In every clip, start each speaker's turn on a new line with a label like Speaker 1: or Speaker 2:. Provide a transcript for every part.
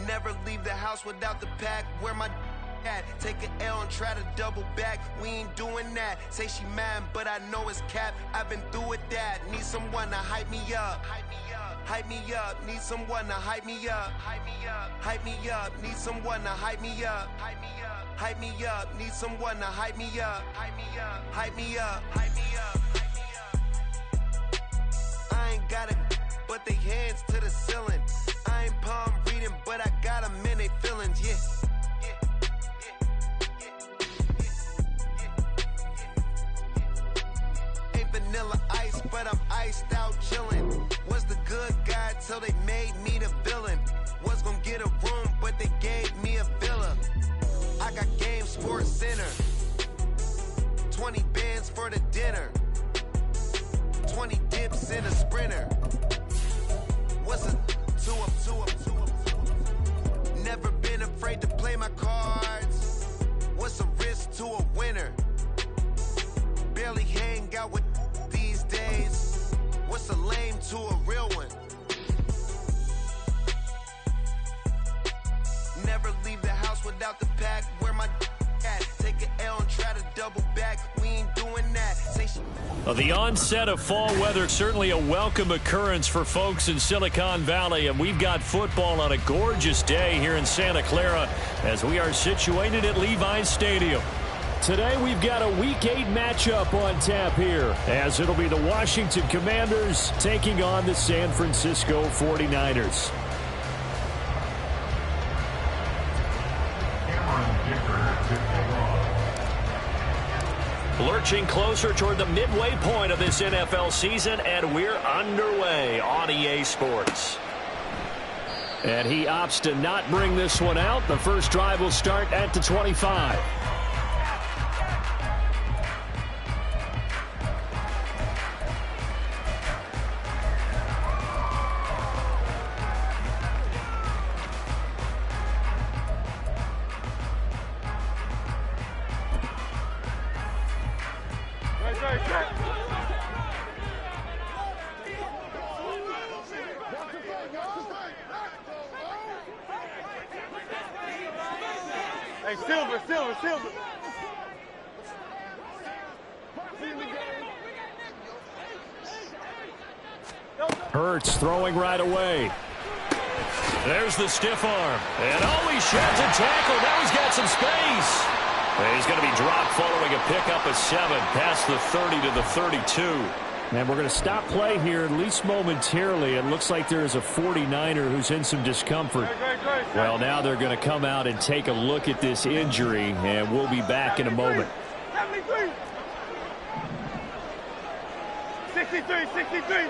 Speaker 1: Never leave the house without the pack. Where my at? Take an L and try to double back. We ain't doing that. Say she mad, but I know it's cap. I've been through with that. Need someone to hype me up. Hype me up. Hype me up. Need someone to hype me up. Hype me up. Hype me up. Need someone to hype me up. Hype me up. Hype me up. Need someone to hype me up. Hype me up. Hype me up. Hype me up. I ain't got it, but they hands to the ceiling. I ain't palm reading, but I got them in they feelings, yeah. Ain't vanilla ice, but I'm iced out chillin'. Was the good guy till they made me the villain. Was gonna get a room, but they gave me a villa. I got game, Sports Center. 20 bands for the dinner. 20 dips in a sprinter. What's a two up? Never been afraid to play my cards. What's a risk to a winner? Barely hang out with these days. What's a lame to a real one? Never leave the house without the pack. Where my at? Take an L and try to double back. We ain't doing that. Say she.
Speaker 2: Well, the onset of fall weather, certainly a welcome occurrence for folks in Silicon Valley, and we've got football on a gorgeous day here in Santa Clara as we are situated at Levi's Stadium. Today we've got a Week 8 matchup on tap here, as it'll be the Washington Commanders taking on the San Francisco 49ers. Lurching closer toward the midway point of this NFL season, and we're underway on EA Sports. And he opts to not bring this one out. The first drive will start at the 25.
Speaker 3: Hey, Silver.
Speaker 2: Hurts throwing right away. There's the stiff arm. And he sheds a tackle. Now he's got some space. And he's going to be dropped following a pickup of 7 past the 30 to the 32. And we're going to stop play here, at least momentarily. It looks like there is a 49er who's in some discomfort. Well, now they're going to come out and take a look at this injury, and we'll be back in a moment.
Speaker 3: 63.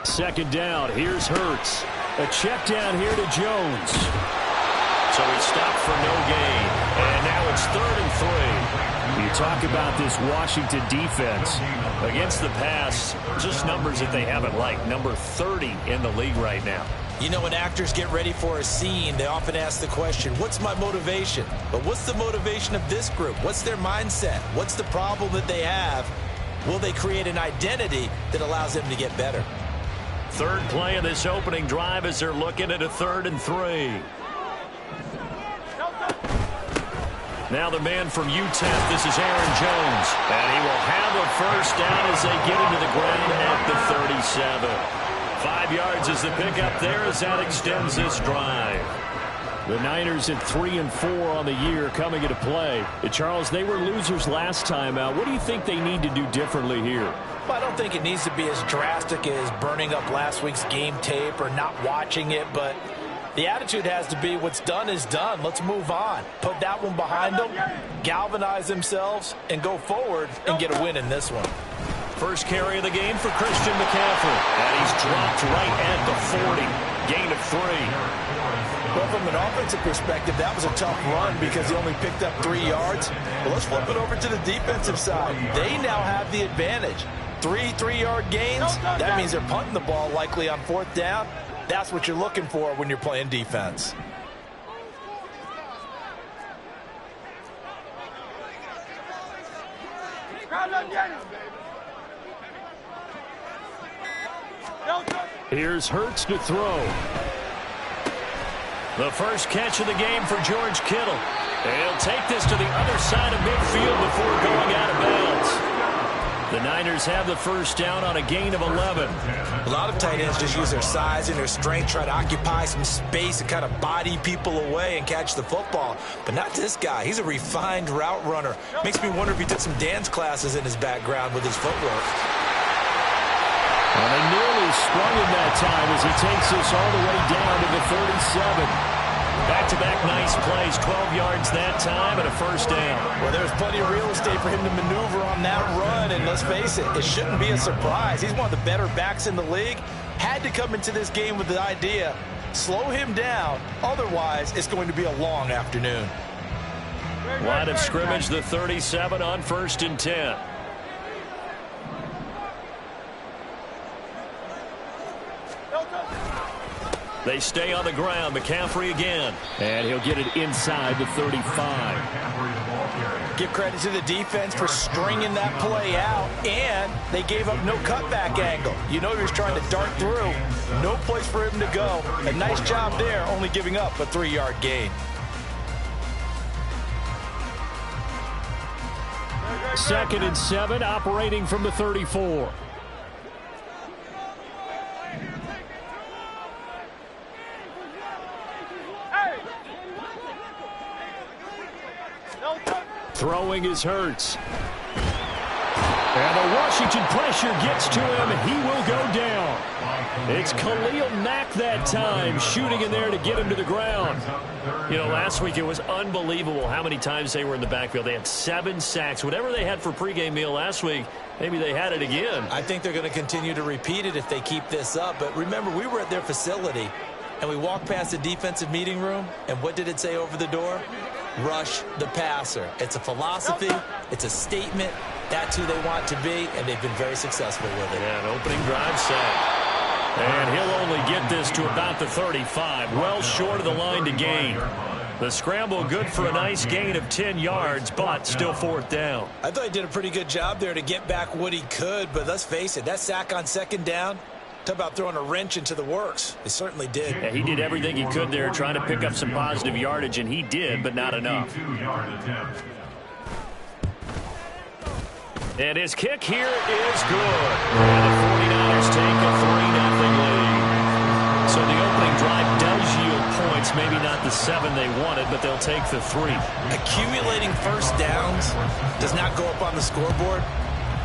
Speaker 2: Second down, here's Hurts. A check down here to Jones. So he stopped for no gain. And now it's 3rd and 3. You talk about this Washington defense. Against the pass, just numbers that they haven't liked. Number 30 in the league right now.
Speaker 4: You know, when actors get ready for a scene, they often ask the question, what's my motivation? But what's the motivation of this group? What's their mindset? What's the problem that they have? Will they create an identity that allows them to get better?
Speaker 2: Third play of this opening drive as they're looking at a 3rd and 3. Now the man from UTEP, this is Aaron Jones. And he will have a first down as they get into the ground at the 37. 5 yards is the pickup there as that extends this drive. The Niners at 3 and 4 on the year coming into play. Charles, they were losers last time out. What do you think they need to do differently here?
Speaker 4: Well, I don't think it needs to be as drastic as burning up last week's game tape or not watching it, but the attitude has to be what's done is done. Let's move on. Put that one behind them, galvanize themselves, and go forward and get a win in this one.
Speaker 2: First carry of the game for Christian McCaffrey. And he's dropped right at the 40. Gain of 3.
Speaker 4: Well, from an offensive perspective, that was a tough run because he only picked up 3 yards. But let's flip it over to the defensive side. They now have the advantage. 3 3-yard gains. That means they're punting the ball likely on 4th down. That's what you're looking for when you're playing defense.
Speaker 2: Here's Hurts to throw. The first catch of the game for George Kittle. And he'll take this to the other side of midfield before going out of bounds. The Niners have the first down on a gain of 11.
Speaker 4: A lot of tight ends just use their size and their strength, try to occupy some space and kind of body people away and catch the football. But not this guy. He's a refined route runner. Makes me wonder if he took some dance classes in his background with his footwork.
Speaker 2: And they nearly sprung him that time as he takes this all the way down to the 37. Back-to-back nice plays, 12 yards that time and a first down.
Speaker 4: Well, there's plenty of real estate for him to maneuver on that run, and let's face it, it shouldn't be a surprise. He's one of the better backs in the league. Had to come into this game with the idea, slow him down, otherwise it's going to be a long afternoon.
Speaker 2: Line of scrimmage, the 37 on 1st and 10. They stay on the ground. McCaffrey again. And he'll get it inside the 35.
Speaker 4: Give credit to the defense for stringing that play out, and they gave up no cutback angle. You know he was trying to dart through. No place for him to go. A nice job there, only giving up a 3-yard gain.
Speaker 2: Second and 7, operating from the 34. Throwing is Hurts. And the Washington pressure gets to him. He will go down. It's Khalil Mack that time, shooting in there to get him to the ground. You know, last week it was unbelievable how many times they were in the backfield. They had 7 sacks. Whatever they had for pregame meal last week, maybe they had it again.
Speaker 4: I think they're going to continue to repeat it if they keep this up. But remember, we were at their facility, and we walked past the defensive meeting room, and what did it say over the door? Rush the passer. It's a philosophy. It's a statement. That's who they want to be, and they've been very successful with it.
Speaker 2: Yeah, an opening drive sack. And he'll only get this to about the 35, well short of the line to gain. The scramble good for a nice gain of 10 yards, but still 4th down.
Speaker 4: I thought he did a pretty good job there to get back what he could, but let's face it, that sack on 2nd down, talk about throwing a wrench into the works. It certainly did.
Speaker 2: Yeah, he did everything he could there trying to pick up some positive yardage, and he did, but not enough. And his kick here is good. And the 49ers take a 3-0 lead. So the opening drive does yield points, maybe not the 7 they wanted, but they'll take the 3.
Speaker 4: Accumulating first downs does not go up on the scoreboard,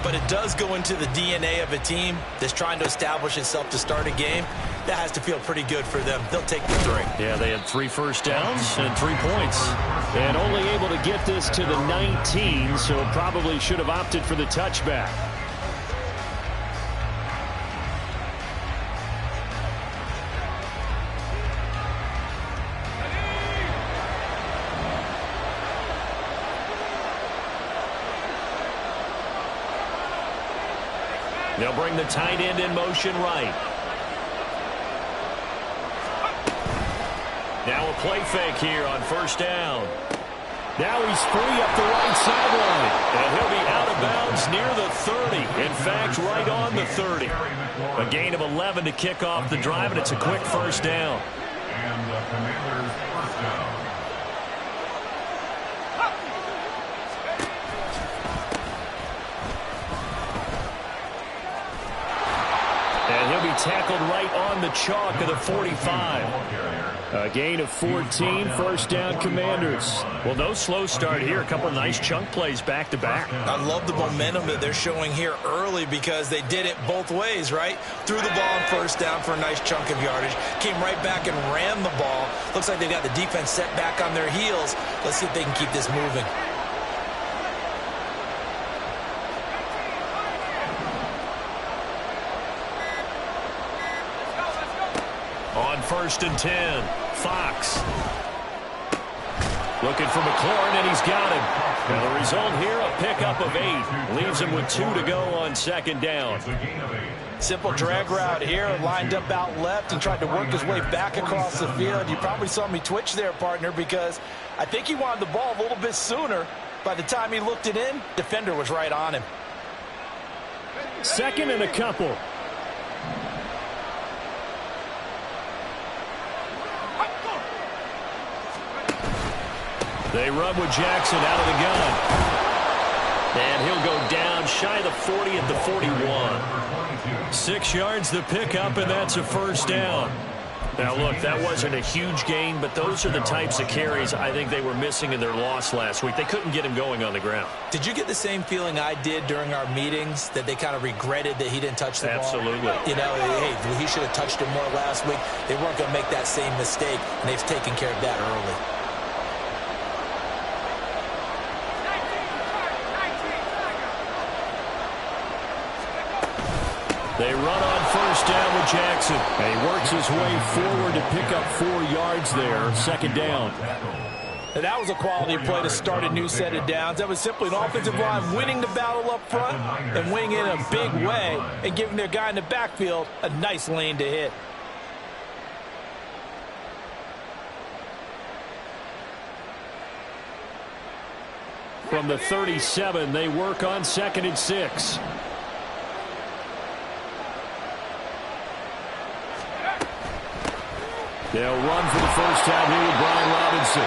Speaker 4: but it does go into the DNA of a team that's trying to establish itself to start a game. That has to feel pretty good for them. They'll take the 3.
Speaker 2: Yeah, they had 3 first downs and 3 points. And only able to get this to the 19, so probably should have opted for the touchback. They'll bring the tight end in motion right. Now a play fake here on 1st down. Now he's free up the right sideline. And he'll be out of bounds near the 30. In fact, right on the 30. A gain of 11 to kick off the drive, and it's a quick 1st down.
Speaker 5: And the Commanders' 1st down.
Speaker 2: And he'll be tackled right on the chalk of the 45. A gain of 14, 1st down Commanders. Well, no slow start here. A couple nice chunk plays back-to-back.
Speaker 4: I love the momentum that they're showing here early because they did it both ways, right? Threw the ball on 1st down for a nice chunk of yardage. Came right back and ran the ball. Looks like they've got the defense set back on their heels. Let's see if they can keep this moving.
Speaker 2: On 1st and 10, Fox. Looking for McLaurin, and he's got him. And the result here, a pickup of 8. Leaves him with 2 to go on 2nd down.
Speaker 4: Simple drag route here, lined up out left and tried to work his way back across the field. You probably saw me twitch there, partner, because I think he wanted the ball a little bit sooner. By the time he looked it in, defender was right on him.
Speaker 2: Second and a couple. They run with Jackson out of the gun. And he'll go down shy of the 40 at the 41. 6 yards the pickup, and that's a first down. Now, look, that wasn't a huge gain, but those are the types of carries I think they were missing in their loss last week. They couldn't get him going on the ground.
Speaker 4: Did you get the same feeling I did during our meetings, that they kind of regretted that he didn't touch the ball?
Speaker 2: Absolutely.
Speaker 4: You know, hey, he should have touched it more last week. They weren't going to make that same mistake, and they've taken care of that early.
Speaker 2: They run on first down with Jackson. And he works his way forward to pick up 4 yards there. Second down.
Speaker 4: And that was a quality play to start a new set of downs. That was simply an offensive line winning the battle up front and winning in a big way and giving their guy in the backfield a nice lane to hit.
Speaker 2: From the 37, they work on 2nd and 6. They'll run for the first time here with Brian Robinson.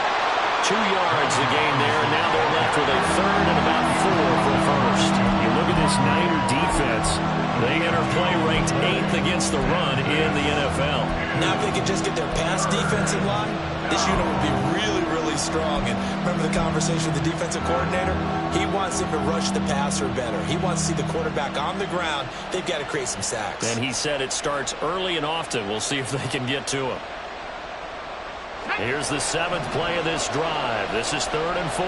Speaker 2: 2 yards the gain there, and now they're left with a third and about 4 for the first. You look at this Niner defense. They enter play ranked 8th against the run in the NFL.
Speaker 4: Now if they could just get their pass defense in line, this unit would be really, really strong. And remember the conversation with the defensive coordinator? He wants them to rush the passer better. He wants to see the quarterback on the ground. They've got to create some sacks.
Speaker 2: And he said it starts early and often. We'll see if they can get to him. Here's the 7th play of this drive. This is 3rd and 4.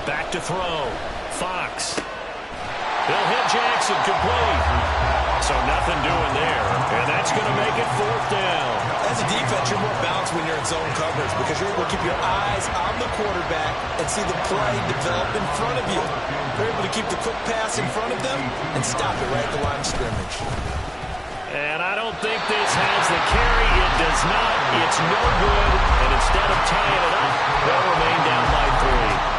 Speaker 2: Back to throw. Fox. He'll hit Jackson complete. So nothing doing there. And that's going to make it 4th down.
Speaker 4: As a defense, you're more balanced when you're in zone coverage because you're able to keep your eyes on the quarterback and see the play develop in front of you. You're able to keep the quick pass in front of them and stop it right at the line of scrimmage.
Speaker 2: And I don't think this has the carry. It does not. It's no good. And instead of tying it up, they'll remain down by 3.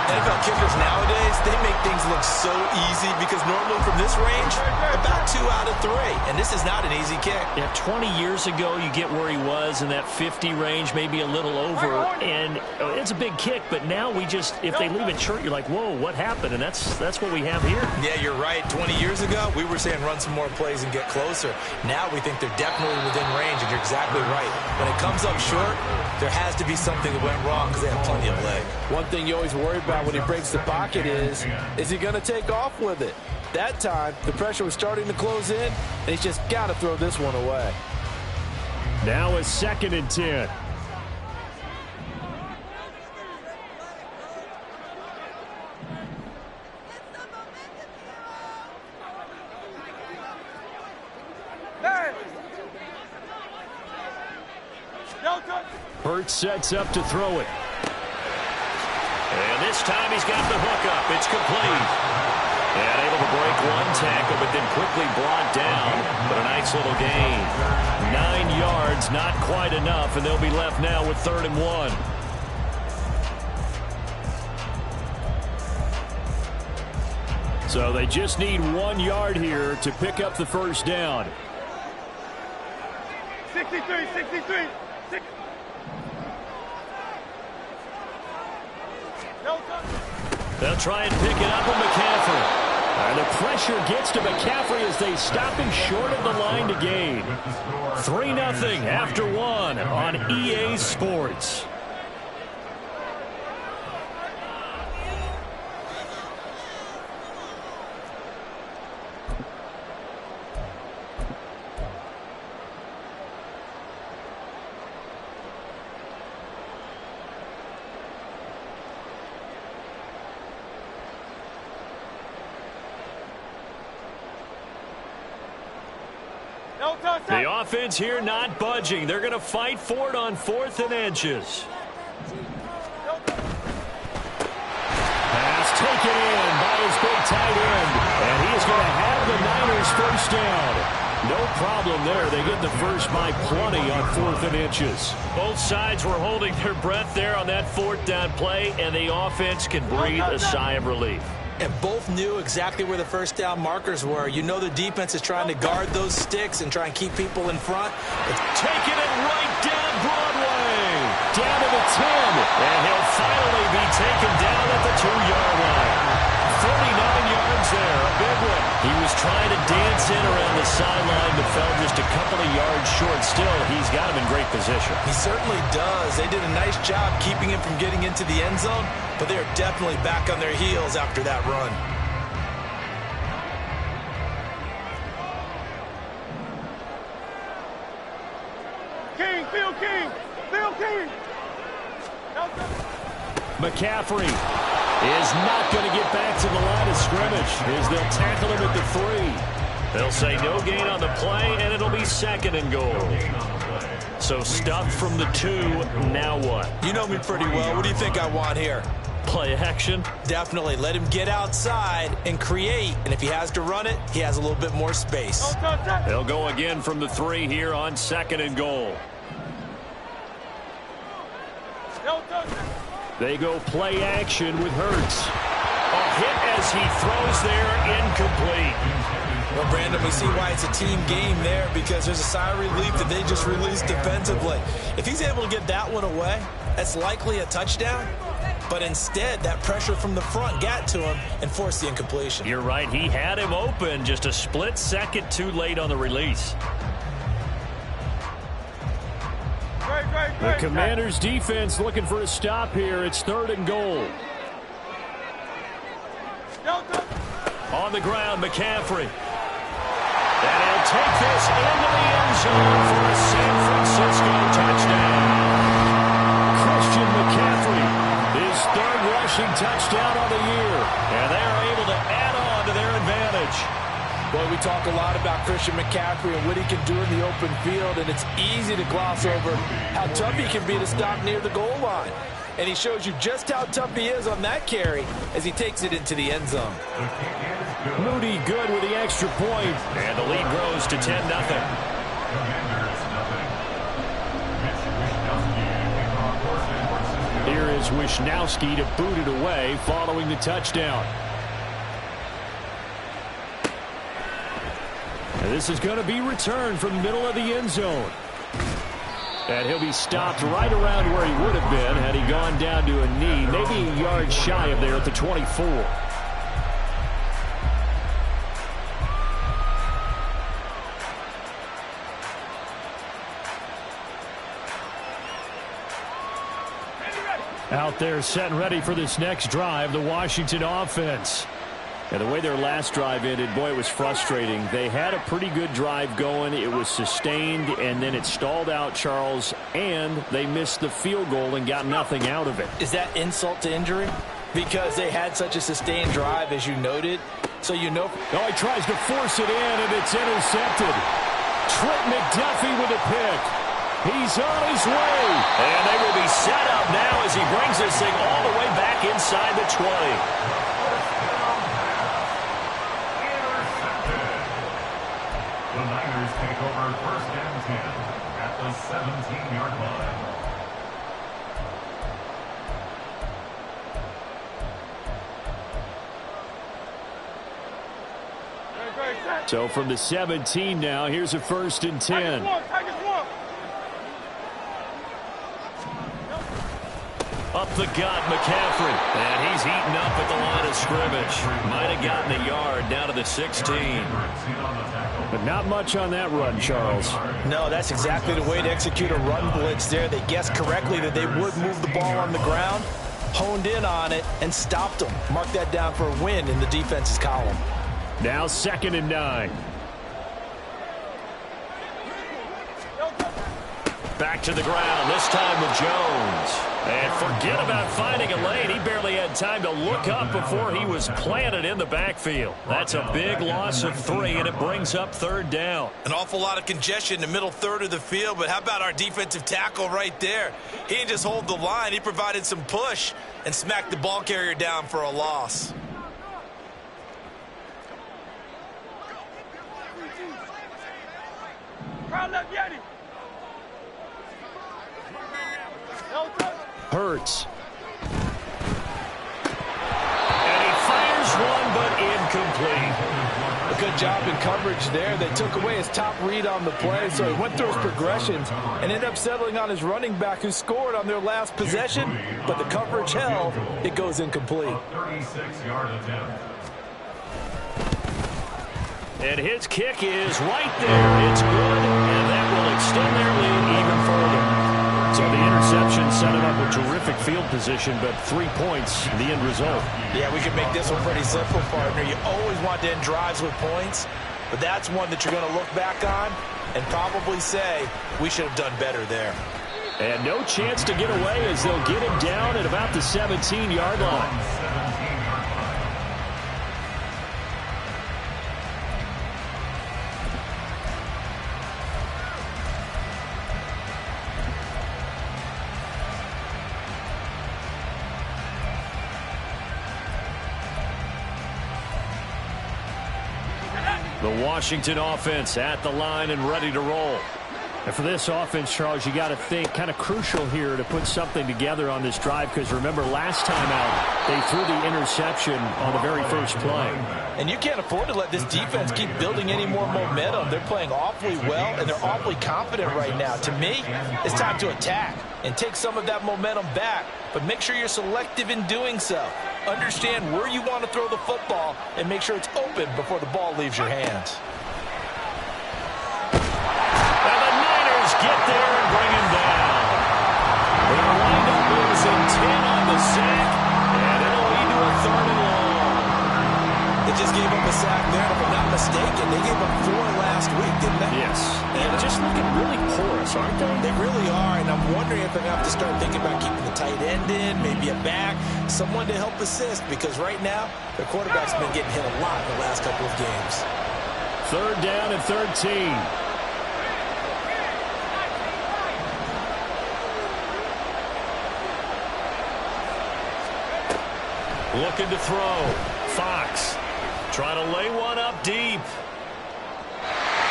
Speaker 4: NFL kickers nowadays, they make things look so easy because normally from this range, about 2 out of 3. And this is not an easy kick.
Speaker 2: Yeah, 20 years ago, you get where he was in that 50 range, maybe a little over. And it's a big kick, but now we just, if they leave it short, you're like, whoa, what happened? And that's what we have here.
Speaker 4: Yeah, you're right. 20 years ago, we were saying run some more plays and get closer. Now we think they're definitely within range, and you're exactly right. When it comes up short, there has to be something that went wrong because they have plenty of leg.
Speaker 6: One thing you always worry about when he breaks the pocket is he going to take off with it? That time, the pressure was starting to close in, and he's just got to throw this one away.
Speaker 2: Now a 2nd and 10. Hurts sets up to throw it. And this time he's got the hook up. It's complete. And able to break one tackle, but then quickly brought down. But a nice little gain. 9 yards, not quite enough, and they'll be left now with 3rd and 1. So they just need 1 yard here to pick up the first down.
Speaker 3: 63.
Speaker 2: They'll try and pick it up with McCaffrey. And the pressure gets to McCaffrey as they stop him short of the line to gain. 3-0 after 1 on EA Sports. The offense here not budging. They're going to fight for it on 4th and inches. Pass taken in by his big tight end. And he is going to have the Niners first down. No problem there. They get the first by plenty on 4th and inches. Both sides were holding their breath there on that 4th down play, and the offense can breathe a sigh of relief.
Speaker 6: And both knew exactly where the first down markers were. You know the defense is trying to guard those sticks and try and keep people in front.
Speaker 2: Taking it right down Broadway. Down to the 10. And he'll finally be taken down at the 2-yard line. 49 yards there, a big one. He was trying to dance in around the sideline, but fell just a couple of yards short. Still, he's got him in great position.
Speaker 6: He certainly does. They did a nice job keeping him from getting into the end zone, but they're definitely back on their heels after that run.
Speaker 3: King, Phil King, Phil King.
Speaker 2: McCaffrey is not going to get back to the line of scrimmage as they'll tackle him at the 3. They'll say no gain on the play, and it'll be 2nd and goal. So stuff from the 2, now what?
Speaker 6: You know me pretty well. What do you think I want here?
Speaker 2: Play action?
Speaker 6: Definitely. Let him get outside and create, and if he has to run it, he has a little bit more space.
Speaker 2: They'll go again from the 3 here on 2nd and goal. They go play action with Hurts. A hit as he throws there, incomplete.
Speaker 6: Well, Brandon, we see why it's a team game there, because there's a sigh of relief that they just released defensively. If he's able to get that one away, that's likely a touchdown. But instead, that pressure from the front got to him and forced the incompletion.
Speaker 2: You're right. He had him open, just a split second too late on the release. The Commanders' defense looking for a stop here. It's 3rd and goal. On the ground, McCaffrey. And he'll take this into the end zone for a San Francisco touchdown. Christian McCaffrey, his 3rd rushing touchdown of the year. And they're able to add on to their advantage.
Speaker 6: Boy, we talk a lot about Christian McCaffrey and what he can do in the open field, and it's easy to gloss over how tough he can be to stop near the goal line. And he shows you just how tough he is on that carry as he takes it into the end zone.
Speaker 2: Moody good with the extra point, and the lead grows to 10-0. Here is Wisnowski to boot it away following the touchdown. And this is going to be returned from the middle of the end zone. And he'll be stopped right around where he would have been had he gone down to a knee, maybe a yard shy of there at the 24. Out there set and ready for this next drive, the Washington offense. And the way their last drive ended, boy, it was frustrating. They had a pretty good drive going. It was sustained, and then it stalled out, Charles, and they missed the field goal and got nothing out of it.
Speaker 6: Is that insult to injury? Because they had such a sustained drive, as you noted. So you know.
Speaker 2: Oh, he tries to force it in, and it's intercepted. Trent McDuffie with a pick. He's on his way. And they will be set up now as he brings this thing all the way back inside the 20.
Speaker 5: The Niners take over 1st and 10 at the 17-yard line.
Speaker 2: So from the 17 now, here's a 1st and 10. Up the gut, McCaffrey. And he's heating up at the line of scrimmage. Might have gotten a yard down to the 16. But not much on that run, Charles.
Speaker 6: No, that's exactly the way to execute a run blitz there. They guessed correctly that they would move the ball on the ground, honed in on it, and stopped them. Mark that down for a win in the defense's column.
Speaker 2: Now 2nd and 9. Back to the ground, this time with Jones. And forget about finding a lane. He barely had time to look up before he was planted in the backfield. That's a big loss of 3, and it brings up 3rd down.
Speaker 6: An awful lot of congestion in the middle third of the field, but how about our defensive tackle right there? He didn't just hold the line. He provided some push and smacked the ball carrier down for a loss.
Speaker 2: Hurts. And he fires one, but incomplete.
Speaker 4: A good job in coverage there. They took away his top read on the play, so he went through his progressions and ended up settling on his running back who scored on their last possession, but the coverage held. It goes incomplete.
Speaker 5: 36-yard attempt.
Speaker 2: And his kick is right there. It's good, and that will extend their lead even further. So the interception set him up a terrific field position, but 3 points, the end result.
Speaker 6: Yeah, we can make this one pretty simple, partner. You always want to end drives with points, but that's one that you're going to look back on and probably say, we should have done better there.
Speaker 2: And no chance to get away as they'll get him down at about the 17-yard line. The Washington offense at the line and ready to roll. And for this offense, Charles, you got to think kind of crucial here to put something together on this drive, because remember last time out they threw the interception on the very first play.
Speaker 6: And you can't afford to let this defense keep building any more momentum. They're playing awfully well, and they're awfully confident right now. To me, it's time to attack and take some of that momentum back, but make sure you're selective in doing so. Understand where you want to throw the football and make sure it's open before the ball leaves your hands.
Speaker 2: And the Niners get there and bring him down. They'll wind up losing 10 on the sack, and it'll lead to a 3rd and long.
Speaker 6: They just gave up a sack there, and if I'm not mistaken, they gave up 4 last week, didn't they?
Speaker 2: Yes. And just looking really porous, aren't they?
Speaker 6: They really are, and I'm wondering if they're going to have to start thinking about keeping the tight end in, maybe a back, someone to help assist, because right now, their quarterback's been getting hit a lot in the last couple of games.
Speaker 2: 3rd down and 13. Looking to throw. Fox trying to lay one up deep.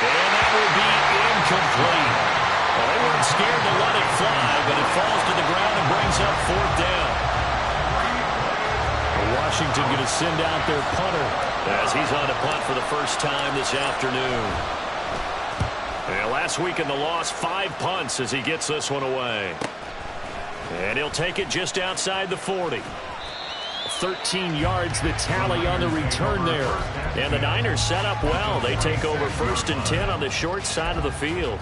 Speaker 2: And that will be incomplete. Well, they weren't scared to let it fly, but it falls to the ground and brings up 4th down. Washington going to send out their punter as he's on to punt for the first time this afternoon. And last week in the loss, 5 punts as he gets this one away. And he'll take it just outside the 40. 13 yards the tally on the return there. And the Niners set up well. They take over 1st and 10 on the short side of the field.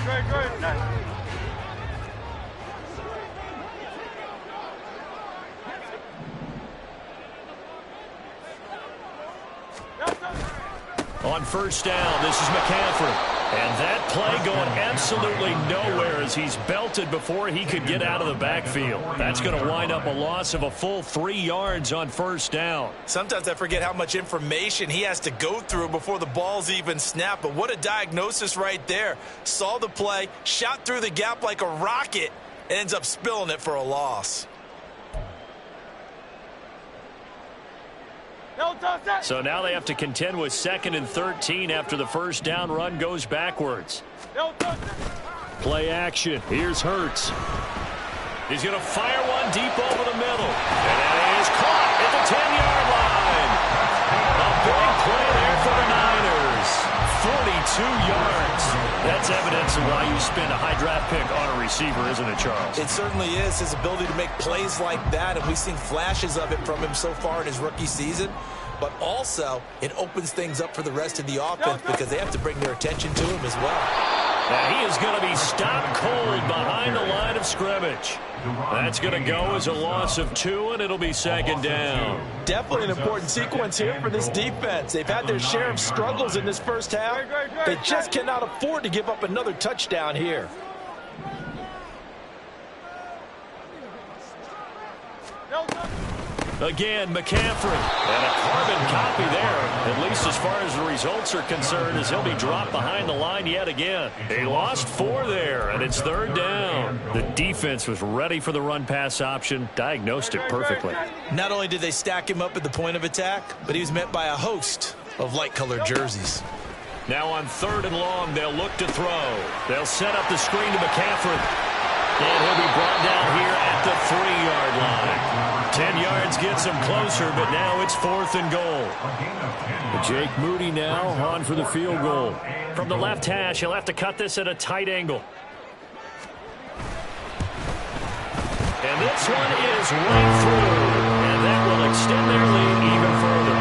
Speaker 3: Great.
Speaker 2: On 1st down, this is McCaffrey. And that play going absolutely nowhere as he's belted before he could get out of the backfield. That's going to wind up a loss of a full 3 yards on 1st down.
Speaker 6: Sometimes I forget how much information he has to go through before the ball's even snapped. But what a diagnosis right there. Saw the play, shot through the gap like a rocket, and ends up spilling it for a loss.
Speaker 2: So now they have to contend with 2nd and 13 after the 1st down run goes backwards. Play action. Here's Hurts. He's going to fire one deep over the middle. And it is caught at the 10-yard line. A big play there for the Niners. 42 yards. That's evidence of why you spend a high draft pick on a receiver, isn't it, Charles?
Speaker 6: It certainly is. His ability to make plays like that, and we've seen flashes of it from him so far in his rookie season. But also, it opens things up for the rest of the offense because they have to bring their attention to him as well.
Speaker 2: And he is going to be stopped cold behind the line of scrimmage. That's going to go as a loss of 2, and it'll be 2nd down.
Speaker 6: Definitely an important sequence here for this defense. They've had their share of struggles in this first half. They just cannot afford to give up another touchdown here.
Speaker 2: Again, McCaffrey. And a carbon copy there, at least as far as the results are concerned, as he'll be dropped behind the line yet again. He lost 4 there, and it's 3rd down. The defense was ready for the run-pass option, diagnosed it perfectly.
Speaker 6: Not only did they stack him up at the point of attack, but he was met by a host of light-colored jerseys.
Speaker 2: Now on 3rd and long, they'll look to throw. They'll set up the screen to McCaffrey. And he'll be brought down here at the 3-yard line. 10 yards gets him closer, but now it's 4th and goal.
Speaker 7: Jake Moody now on for the field goal.
Speaker 2: From the left hash, he'll have to cut this at a tight angle. And this one is right through. And that will extend their lead even further.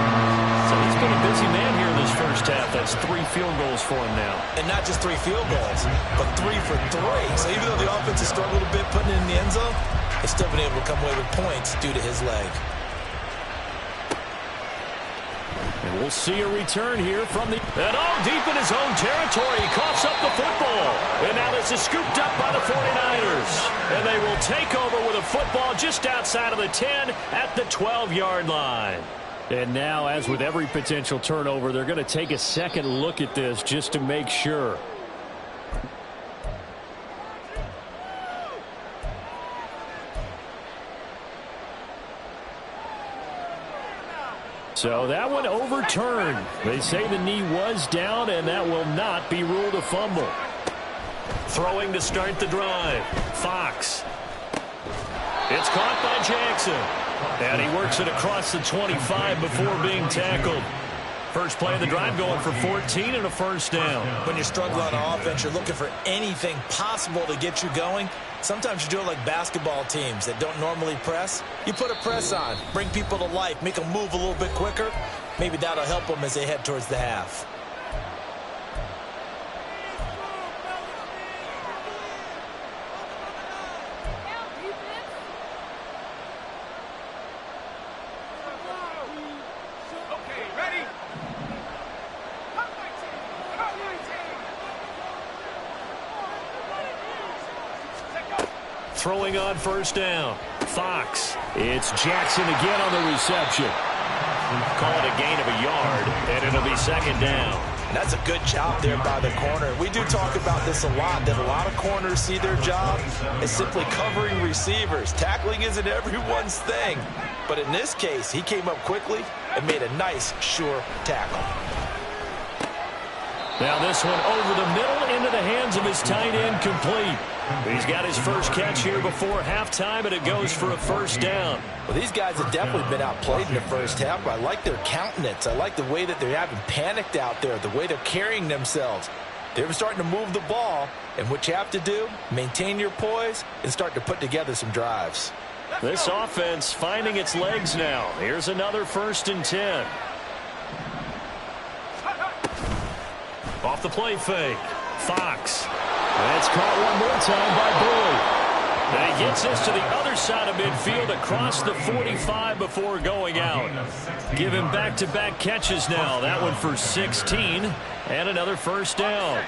Speaker 2: So he's been a busy man here this first half. That's 3 field goals for him now.
Speaker 6: And not just 3 field goals, but 3 for 3. So even though the offense has struggled a bit putting it in the end zone, they've still been able to come away with points due to his leg.
Speaker 2: And we'll see a return here from the... And deep in his own territory, he coughs up the football. And now this is scooped up by the 49ers. And they will take over with a football just outside of the 10 at the 12-yard line.
Speaker 7: And now, as with every potential turnover, they're going to take a second look at this just to make sure. So that one overturned. They say the knee was down, and that will not be ruled a fumble.
Speaker 2: Throwing to start the drive. Fox. It's caught by Jackson. And he works it across the 25 before being tackled. First play of the drive going for 14 and a first down.
Speaker 6: When you're struggling on offense, you're looking for anything possible to get you going. Sometimes you do it like basketball teams that don't normally press. You put a press on, bring people to life, make them move a little bit quicker. Maybe that'll help them as they head towards the half.
Speaker 2: Throwing on first down. Fox.
Speaker 7: It's Jackson again on the reception.
Speaker 2: Call it a gain of a yard, and it'll be second down.
Speaker 6: And that's a good job there by the corner. We do talk about this a lot, that a lot of corners see their job as simply covering receivers. Tackling isn't everyone's thing. But in this case, he came up quickly and made a nice, sure tackle.
Speaker 2: Now this one over the middle into the hands of his tight end, complete. He's got his first catch here before halftime, and it goes for a first down.
Speaker 6: Well, these guys have definitely been outplayed in the first half, but I like their countenance. I like the way that they haven't panicked out there, the way they're carrying themselves. They're starting to move the ball, and what you have to do, maintain your poise and start to put together some drives.
Speaker 2: This offense finding its legs now. Here's another 1st and 10. Off the play fake. Fox. That's caught one more time by Boyd. And he gets this to the other side of midfield across the 45 before going out. Give him back-to-back catches now. That one for 16 and another first down.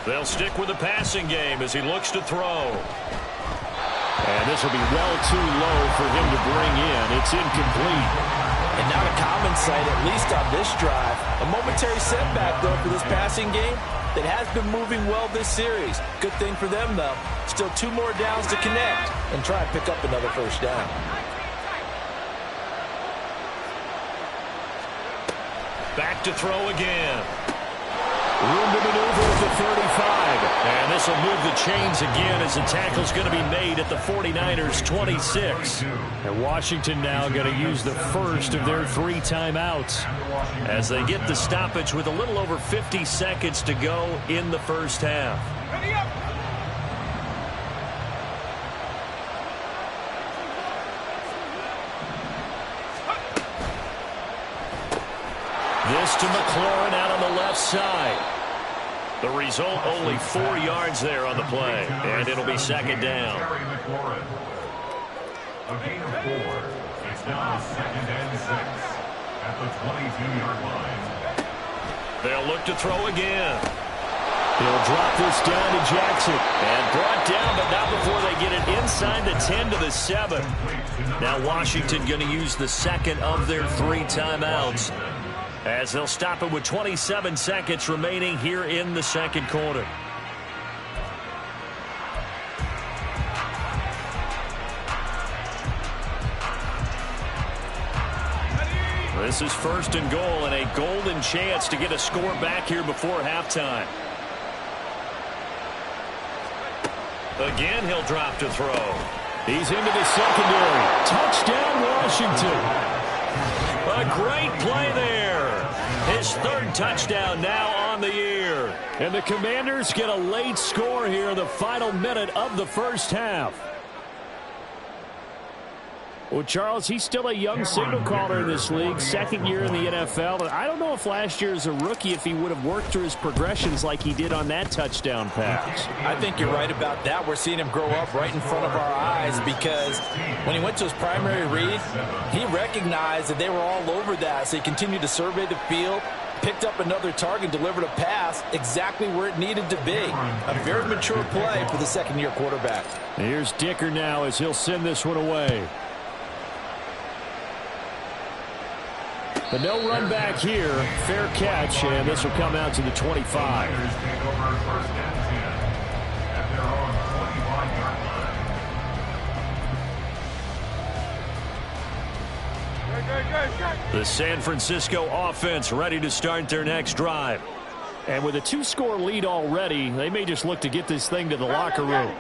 Speaker 2: They'll stick with the passing game as he looks to throw.
Speaker 7: And this will be well too low for him to bring in. It's incomplete.
Speaker 6: And not a common sight, at least on this drive. A momentary setback, though, for this passing game that has been moving well this series. Good thing for them, though. Still 2 more downs to connect and try and pick up another first down.
Speaker 2: Back to throw again. Room to maneuver at the 35. And this will move the chains again as the tackle's going to be made at the 49ers' 26.
Speaker 7: And Washington now going to use the first of their 3 timeouts
Speaker 2: as they get the stoppage with a little over 50 seconds to go in the first half. This to McLaurin out on the left side. The result, only 4 yards there on the play, and it'll be second down.
Speaker 5: A gain of 4. It's now 2nd and 6 at the 22-yard line.
Speaker 2: They'll look to throw again.
Speaker 7: He'll drop this down to Jackson.
Speaker 2: And brought down, but not before they get it inside the 10 to the 7. Now Washington going to use the second of their 3 timeouts, as they'll stop it with 27 seconds remaining here in the second quarter. This is 1st and goal and a golden chance to get a score back here before halftime. Again, he'll drop to throw.
Speaker 7: He's into the secondary. Touchdown, Washington.
Speaker 2: A great play there. His 3rd touchdown now on the year.
Speaker 7: And the Commanders get a late score here in the final minute of the first half. Well, Charles, he's still a young signal caller in this league, 2nd year in the NFL. And I don't know if last year as a rookie, if he would have worked through his progressions like he did on that touchdown pass.
Speaker 6: I think you're right about that. We're seeing him grow up right in front of our eyes because when he went to his primary read, he recognized that they were all over that. So he continued to survey the field, picked up another target, delivered a pass exactly where it needed to be. A very mature play for the 2nd-year quarterback.
Speaker 7: Here's Dicker now as he'll send this one away. But no run back here. Fair catch, and this will come out to the 25.
Speaker 2: The San Francisco offense ready to start their next drive.
Speaker 7: And with a 2-score lead already, they may just look to get this thing to the locker room.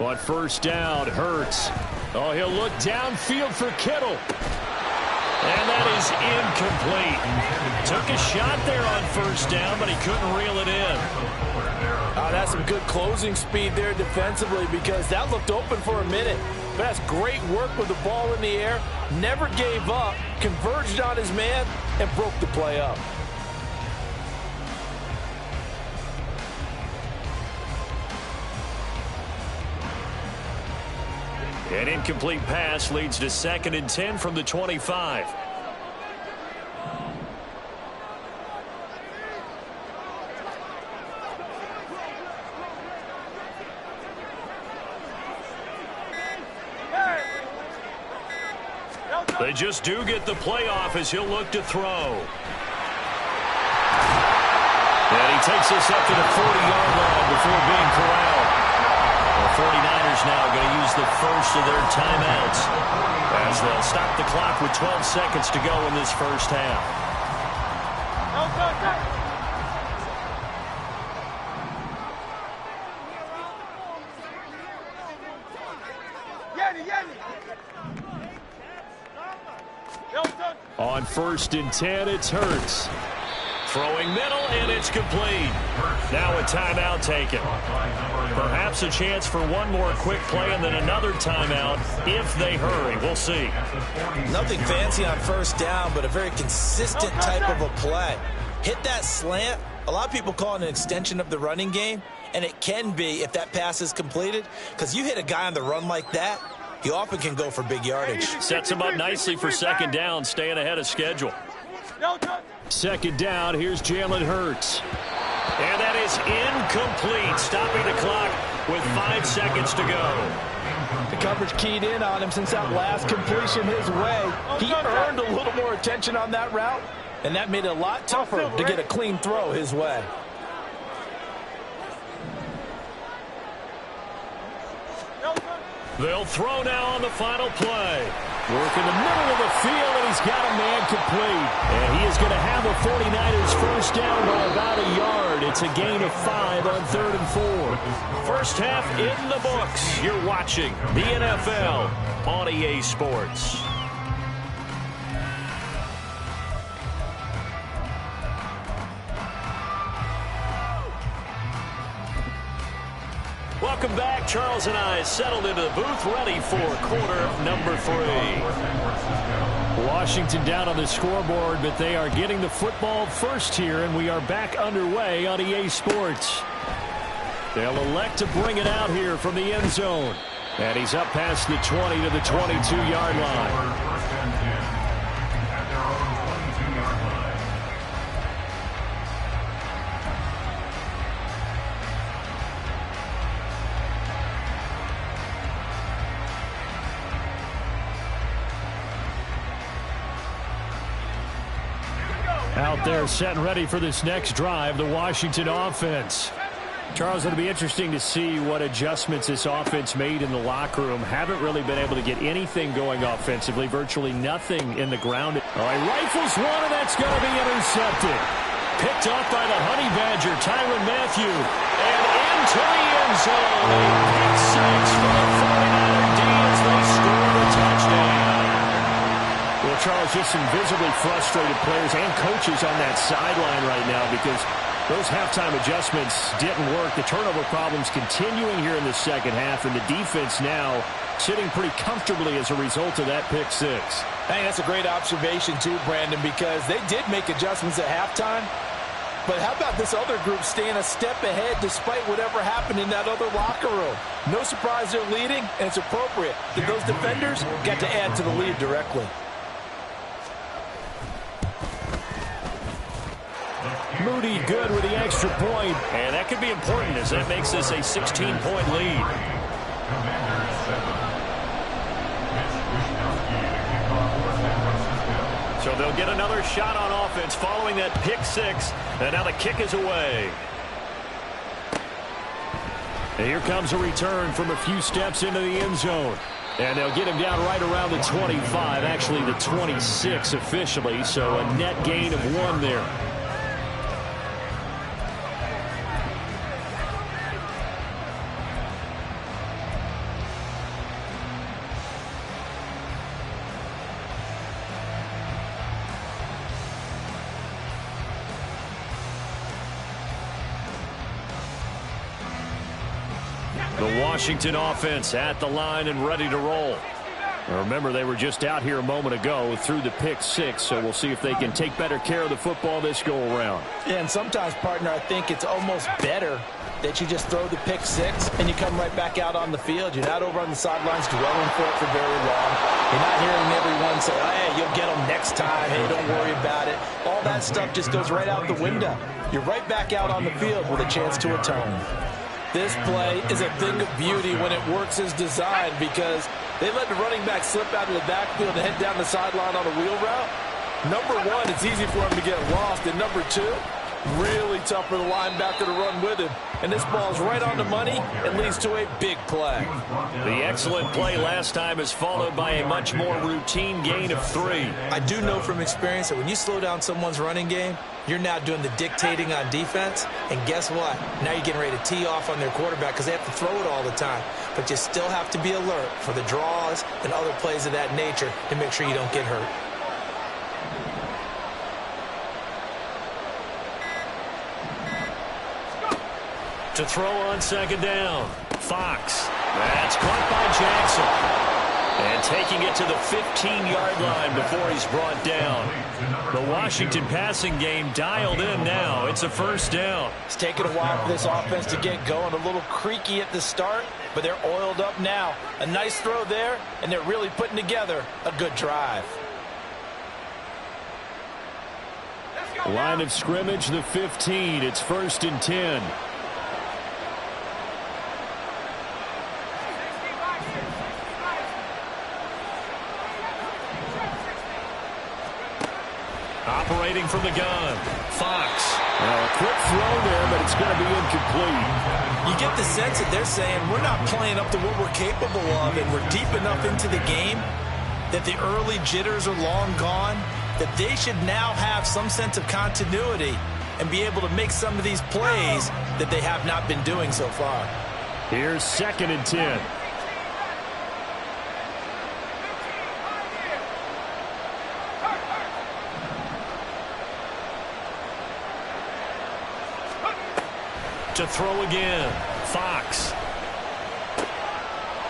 Speaker 7: On 1st down, Hurts. Oh, he'll look downfield for Kittle.
Speaker 2: And that is incomplete. Took a shot there on 1st down, but he couldn't reel it in.
Speaker 6: That's some good closing speed there defensively because that looked open for a minute. But that's great work with the ball in the air. Never gave up, converged on his man, and broke the play up.
Speaker 2: An incomplete pass leads to 2nd and 10 from the 25. They just do get the playoff as he'll look to throw. And he takes this up to the 40-yard line before being corralled. The 49ers now going to use the first of their timeouts as they'll stop the clock with 12 seconds to go in this first half.
Speaker 7: On 1st and 10, it's Hurts.
Speaker 2: Throwing middle, and it's complete. Now a timeout taken. Perhaps a chance for one more quick play and then another timeout if they hurry. We'll see.
Speaker 6: Nothing fancy on 1st down, but a very consistent type of a play. Hit that slant. A lot of people call it an extension of the running game, and it can be if that pass is completed, because you hit a guy on the run like that, he often can go for big yardage.
Speaker 2: Sets him up nicely for 2nd down, staying ahead of schedule.
Speaker 7: 2nd down, here's Jalen Hurts.
Speaker 2: And that is incomplete, stopping the clock with 5 seconds to go.
Speaker 6: The coverage keyed in on him since that last completion his way. He earned a little more attention on that route, and that made it a lot tougher to get a clean throw his way.
Speaker 2: They'll throw now on the final play.
Speaker 7: Work in the middle of the field, and he's got a man complete. And he is going to have the 49ers first down by about a yard. It's a gain of 5 on 3rd and 4.
Speaker 2: First half in the books. You're watching the NFL on EA Sports. Welcome back. Charles and I settled into the booth, ready for quarter number 3.
Speaker 7: Washington down on the scoreboard, but they are getting the football first here, and we are back underway on EA Sports. They'll elect to bring it out here from the end zone. And he's up past the 20 to the 22-yard line. Out there set and ready for this next drive, the Washington offense. Charles, it'll be interesting to see what adjustments this offense made in the locker room. Haven't really been able to get anything going offensively, virtually nothing in the ground. All right, rifles one, and that's going to be intercepted. Picked up by the Honey Badger, Tyrann Mathieu, and into the end zone. A pick six for the 49er D as they score the touchdown. Well, Charles, just some visibly frustrated players and coaches on that sideline right now because those halftime adjustments didn't work. The turnover problems continuing here in the second half, and the defense now sitting pretty comfortably as a result of that pick six.
Speaker 6: I think that's a great observation too, Brandon, because they did make adjustments at halftime. But how about this other group staying a step ahead despite whatever happened in that other locker room? No surprise they're leading, and it's appropriate that those defenders got to add to the lead directly.
Speaker 7: Moody good with the extra point.
Speaker 2: And that could be important as that makes this a 16-point lead.
Speaker 5: Commanders 7. Mitch Wishnowsky to kick off for San Francisco.
Speaker 2: So they'll get another shot on offense following that pick six. And now the kick is away.
Speaker 7: And here comes a return from a few steps into the end zone. And they'll get him down right around the 25, actually the 26 officially. So a net gain of 1 there. The Washington offense at the line and ready to roll. Now remember, they were just out here a moment ago through the pick six, so we'll see if they can take better care of the football this go-around.
Speaker 6: Yeah, and sometimes, partner, I think it's almost better that you just throw the pick six and you come right back out on the field. You're not over on the sidelines dwelling for it for very long. You're not hearing everyone say, oh, hey, you'll get them next time. Hey, don't worry about it. All that stuff just goes right out the window. You're right back out on the field with a chance to atone. This play is a thing of beauty when it works as designed because they let the running back slip out of the backfield and head down the sideline on a wheel route. Number one, it's easy for him to get lost. And number two, really tough for the linebacker to run with him. And this ball's right on the money and leads to a big play.
Speaker 2: The excellent play last time is followed by a much more routine gain of 3.
Speaker 6: I do know from experience that when you slow down someone's running game, you're now doing the dictating on defense. And guess what? Now you're getting ready to tee off on their quarterback because they have to throw it all the time. But you still have to be alert for the draws and other plays of that nature to make sure you don't get hurt.
Speaker 2: To throw on second down. Fox. That's caught by Jackson. And taking it to the 15-yard line before he's brought down. The Washington passing game dialed in now. It's a first down.
Speaker 6: It's taken a while for this offense to get going. A little creaky at the start, but they're oiled up now. A nice throw there, and they're really putting together a good drive.
Speaker 7: Line of scrimmage, the 15. It's 1st and 10.
Speaker 2: Operating from the gun. Fox.
Speaker 7: Well, a quick throw there, but it's going to be incomplete.
Speaker 6: You get the sense that they're saying we're not playing up to what we're capable of, and we're deep enough into the game that the early jitters are long gone, that they should now have some sense of continuity and be able to make some of these plays that they have not been doing so far.
Speaker 7: Here's 2nd and 10.
Speaker 2: To throw again. Fox.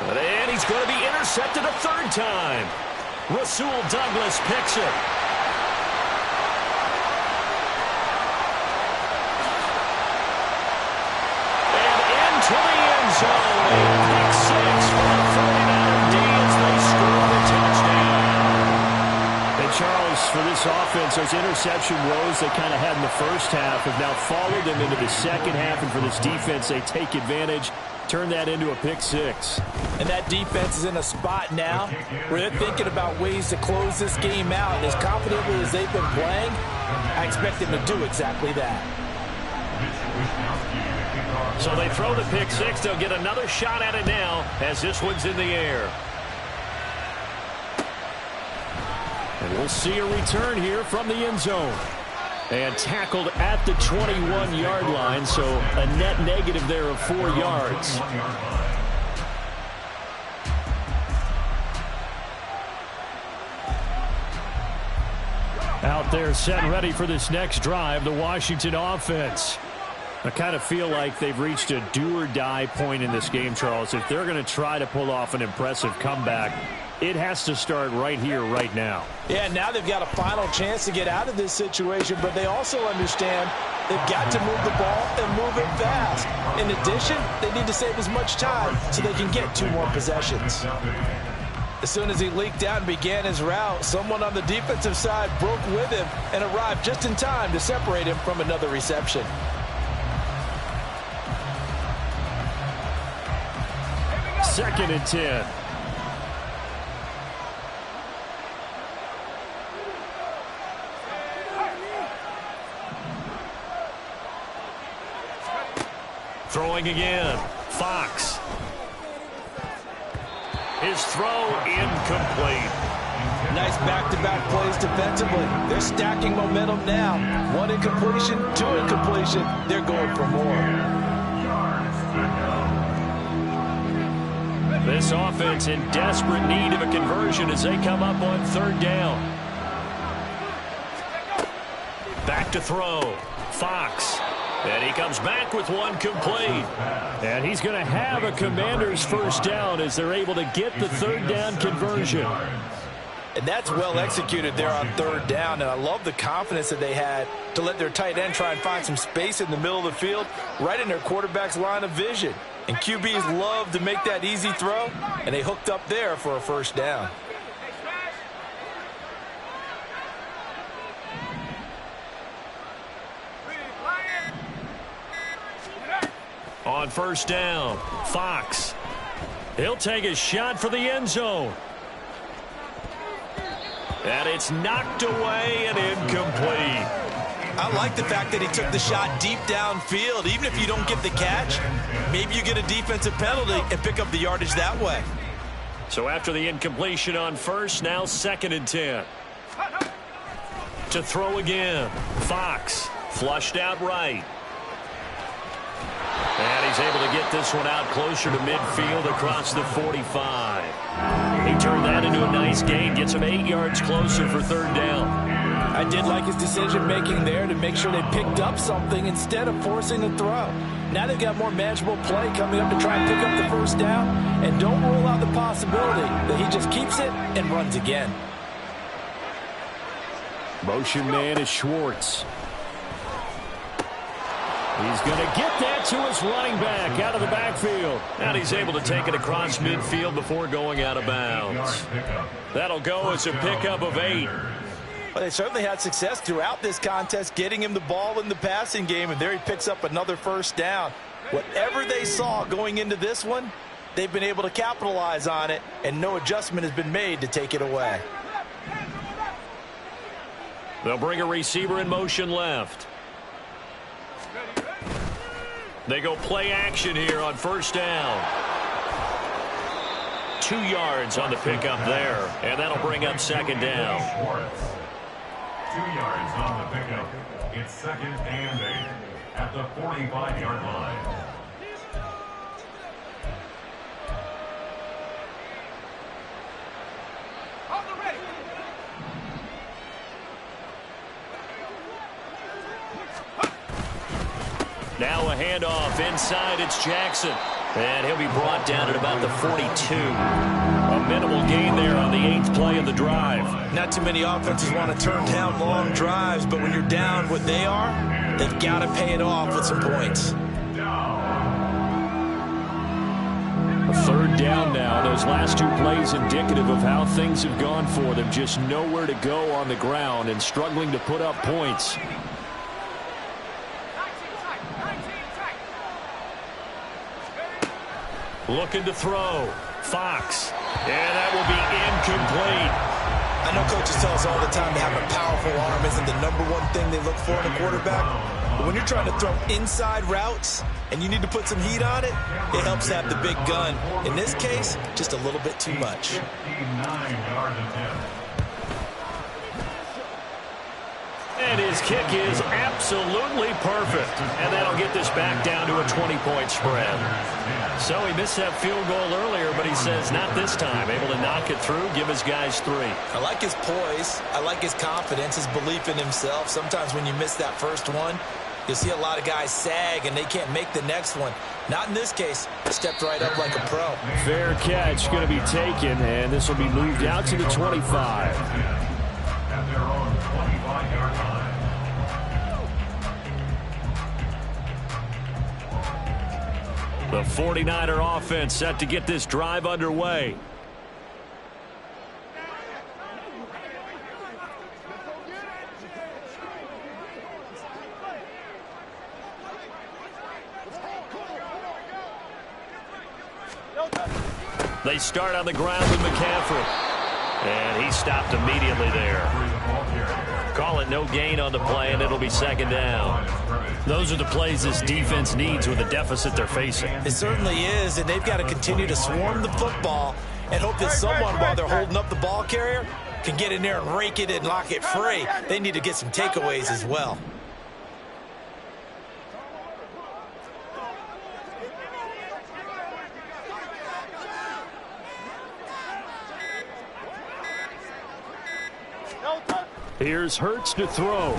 Speaker 2: And he's going to be intercepted a 3rd time. Rasul Douglas picks it. And into the end zone. A pick six for the 49er D as they score the touchdown.
Speaker 7: And Charles, for this offense, those interception woes they kind of had in the first half have now followed them into the second half. And for this defense, they take advantage, turn that into a pick six.
Speaker 6: And that defense is in a spot now where they're thinking about ways to close this game out. And as confidently as they've been playing, I expect them to do exactly that.
Speaker 5: Mitch Wishnowsky to kick
Speaker 2: So they throw the pick six. They'll get another shot at it now as this one's in the air. And we'll see a return here from the end zone. And tackled at the 21-yard line, so a net negative there of 4 yards. Out there set and ready for this next drive, the Washington offense. I kind of feel like they've reached a do-or-die point in this game, Charles. If they're going to try to pull off an impressive comeback, it has to start right here, right now.
Speaker 6: Yeah, now they've got a final chance to get out of this situation, but they also understand they've got to move the ball and move it fast. In addition, they need to save as much time so they can get 2 more possessions. As soon as he leaked out and began his route, someone on the defensive side broke with him and arrived just in time to separate him from another reception.
Speaker 7: Second and 10.
Speaker 2: Throwing again. Fox. His throw incomplete.
Speaker 6: Nice back-to-back plays defensively. They're stacking momentum now. 1 incompletion, 2 incompletion. They're going for more.
Speaker 2: This offense in desperate need of a conversion as they come up on 3rd down. Back to throw. Fox. And he comes back with 1 complete.
Speaker 7: And he's going to have a Commanders first down as they're able to get the 3rd down conversion.
Speaker 6: And that's well executed there on 3rd down. And I love the confidence that they had to let their tight end try and find some space in the middle of the field, right in their quarterback's line of vision. And QBs love to make that easy throw, and they hooked up there for a first down.
Speaker 2: On 1st down, Fox. He'll take a shot for the end zone. And it's knocked away and incomplete.
Speaker 6: I like the fact that he took the shot deep downfield. Even if you don't get the catch, maybe you get a defensive penalty and pick up the yardage that way.
Speaker 2: So after the incompletion on 1st, now 2nd and 10. To throw again. Fox flushed out right. And he's able to get this one out closer to midfield across the 45. He turned that into a nice gain, gets him 8 yards closer for 3rd down.
Speaker 6: I did like his decision-making there to make sure they picked up something instead of forcing the throw. Now they've got more manageable play coming up to try and pick up the first down, and don't rule out the possibility that he just keeps it and runs again.
Speaker 7: Motion man is Schwartz. He's going to get that to his running back out of the backfield.
Speaker 2: And he's able to take it across midfield before going out of bounds. That'll go as a pickup of 8.
Speaker 6: Well, they certainly had success throughout this contest getting him the ball in the passing game, and there he picks up another first down. Whatever they saw going into this one, they've been able to capitalize on it, and no adjustment has been made to take it away.
Speaker 2: They'll bring a receiver in motion left. They go play action here on 1st down. 2 yards on the pickup there, and that'll bring up 2nd down.
Speaker 5: 2 yards on the pickup. It's 2nd and 8 at the 45-yard line.
Speaker 2: Now a handoff inside. It's Jackson. And he'll be brought down at about the 42. A minimal gain there on the 8th play of the drive.
Speaker 6: Not too many offenses want to turn down long drives, but when you're down what they are, they've got to pay it off with some points.
Speaker 7: A 3rd down now. Those last 2 plays indicative of how things have gone for them. Just nowhere to go on the ground and struggling to put up points.
Speaker 2: Looking to throw. Fox. And that will be incomplete.
Speaker 6: I know coaches tell us all the time to have a powerful arm isn't the #1 thing they look for in a quarterback. But when you're trying to throw inside routes and you need to put some heat on it, it helps to have the big gun. In this case, just a little bit too much.
Speaker 5: 59 yards attempt.
Speaker 2: And his kick is absolutely perfect. And that'll get this back down to a 20-point spread. So he missed that field goal earlier, but he says not this time. Able to knock it through, give his guys 3.
Speaker 6: I like his poise. I like his confidence, his belief in himself. Sometimes when you miss that first one, you'll see a lot of guys sag and they can't make the next one. Not in this case. Stepped right up like a pro.
Speaker 7: Fair catch going to be taken, and this will be moved out to the 25.
Speaker 5: At their own 25-yard line.
Speaker 2: The 49er offense set to get this drive underway. They start on the ground with McCaffrey. And he stopped immediately there. Call it no gain on the play, and it'll be second down. Those are the plays this defense needs with the deficit they're facing.
Speaker 6: It certainly is, and they've got to continue to swarm the football and hope that someone, while they're holding up the ball carrier, can get in there and rake it and lock it free. They need to get some takeaways as well.
Speaker 7: Here's Hurts to throw.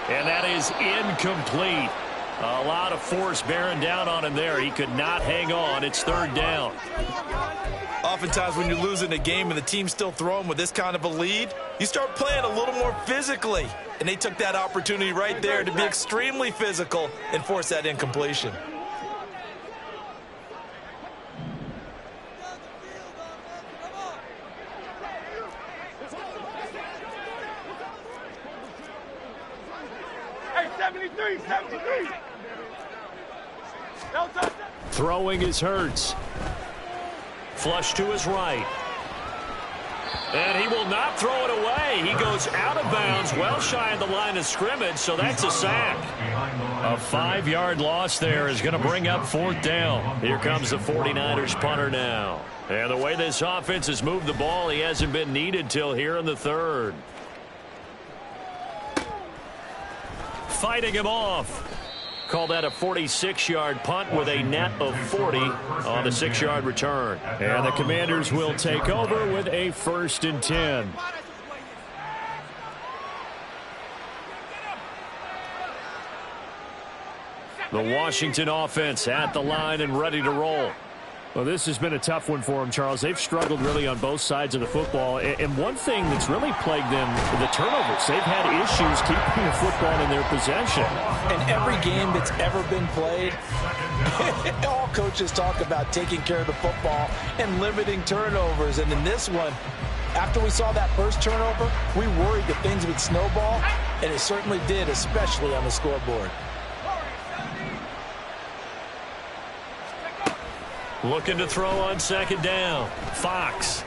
Speaker 2: And that is incomplete. A lot of force bearing down on him there. He could not hang on. It's third down.
Speaker 6: Oftentimes when you're losing a game and the team's still throwing with this kind of a lead, you start playing a little more physically. And they took that opportunity right there to be extremely physical and force that incompletion.
Speaker 7: Throwing is Hurts.
Speaker 2: Flush to his right. And he will not throw it away. He goes out of bounds, well shy of the line of scrimmage, so that's a sack. A 5-yard loss there is going to bring up fourth down. Here comes the 49ers punter now. And the way this offense has moved the ball, he hasn't been needed till here in the third. Fighting him off. Call that a 46-yard punt with a net of 40 on the 6-yard return.
Speaker 7: And the Commanders will take over with a 1st and 10.
Speaker 2: The Washington offense at the line and ready to roll.
Speaker 7: Well, this has been a tough one for them, Charles. They've struggled really on both sides of the football. And one thing that's really plagued them, the turnovers. They've had issues keeping the football in their possession.
Speaker 6: In every game that's ever been played, all coaches talk about taking care of the football and limiting turnovers. And in this one, after we saw that first turnover, we worried that things would snowball, and it certainly did, especially on the scoreboard.
Speaker 2: Looking to throw on second down. Fox.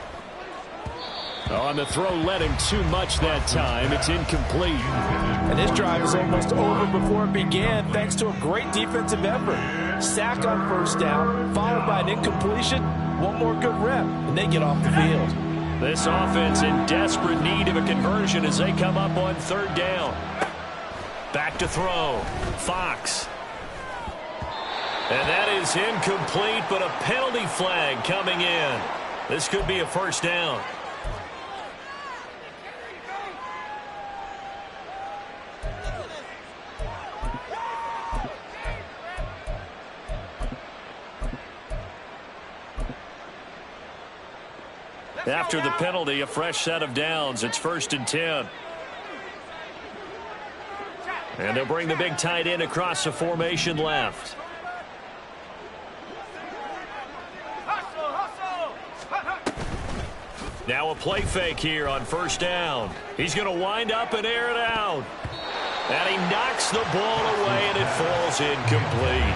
Speaker 7: On the throw, led him too much that time. It's incomplete.
Speaker 6: And this drive is almost over before it began, thanks to a great defensive effort. Sack on first down, followed by an incompletion. One more good rep, and they get off the field.
Speaker 2: This offense in desperate need of a conversion as they come up on third down. Back to throw. Fox. And that is incomplete, but a penalty flag coming in. This could be a first down. After the penalty, a fresh set of downs. It's 1st and 10. And they'll bring the big tight end across the formation left. Now a play fake here on first down. He's going to wind up and air it out. And he knocks the ball away, and it falls incomplete.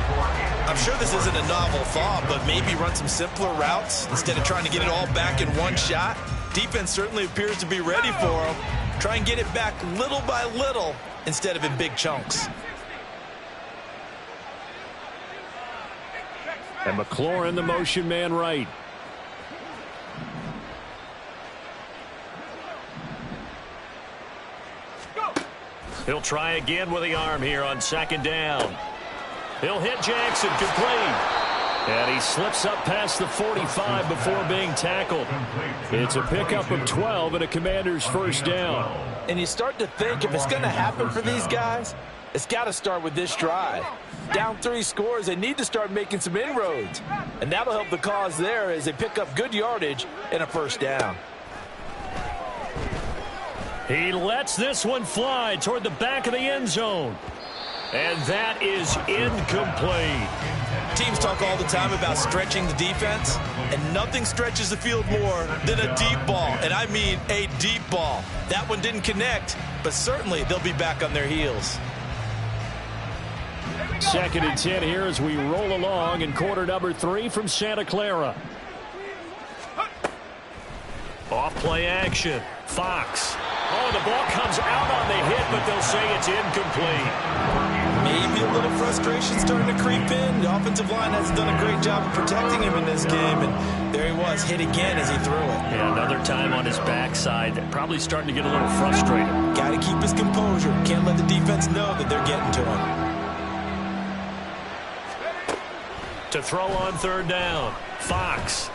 Speaker 6: I'm sure this isn't a novel thought, but maybe run some simpler routes instead of trying to get it all back in one shot. Defense certainly appears to be ready for him. Try and get it back little by little, instead of in big chunks.
Speaker 7: And McLaurin, the motion man right.
Speaker 2: He'll try again with the arm here on second down. He'll hit Jackson, complete. And he slips up past the 45 before being tackled. It's a pickup of 12 and a Commanders first down.
Speaker 6: And you start to think if it's going to happen for these guys, it's got to start with this drive. Down 3 scores, they need to start making some inroads. And that'll help the cause there as they pick up good yardage and a first down.
Speaker 2: He lets this one fly toward the back of the end zone. And that is incomplete.
Speaker 6: Teams talk all the time about stretching the defense, and nothing stretches the field more than a deep ball, and I mean a deep ball. That one didn't connect, but certainly they'll be back on their heels.
Speaker 7: 2nd and 10 here as we roll along in quarter number 3 from Santa Clara.
Speaker 2: Off play action. Fox. Oh, the ball comes out on the hit, but they'll say it's incomplete.
Speaker 6: Maybe a little frustration starting to creep in. The offensive line has done a great job of protecting him in this game, and there he was, hit again as he threw it.
Speaker 2: Yeah, another time on his backside, probably starting to get a little frustrated.
Speaker 6: Got to keep his composure. Can't let the defense know that they're getting to him.
Speaker 2: To throw on third down, Fox.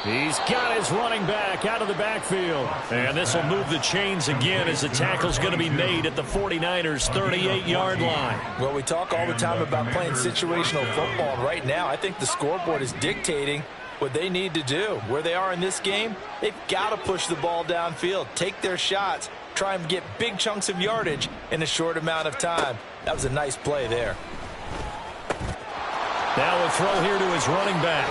Speaker 7: He's got his running back out of the backfield.
Speaker 2: And this will move the chains again as the tackle's going to be made at the 49ers' 38-yard line.
Speaker 6: Well, we talk all the time about playing situational football, and right now I think the scoreboard is dictating what they need to do. Where they are in this game, they've got to push the ball downfield, take their shots, try and get big chunks of yardage in a short amount of time. That was a nice play there.
Speaker 2: Now a throw here to his running back.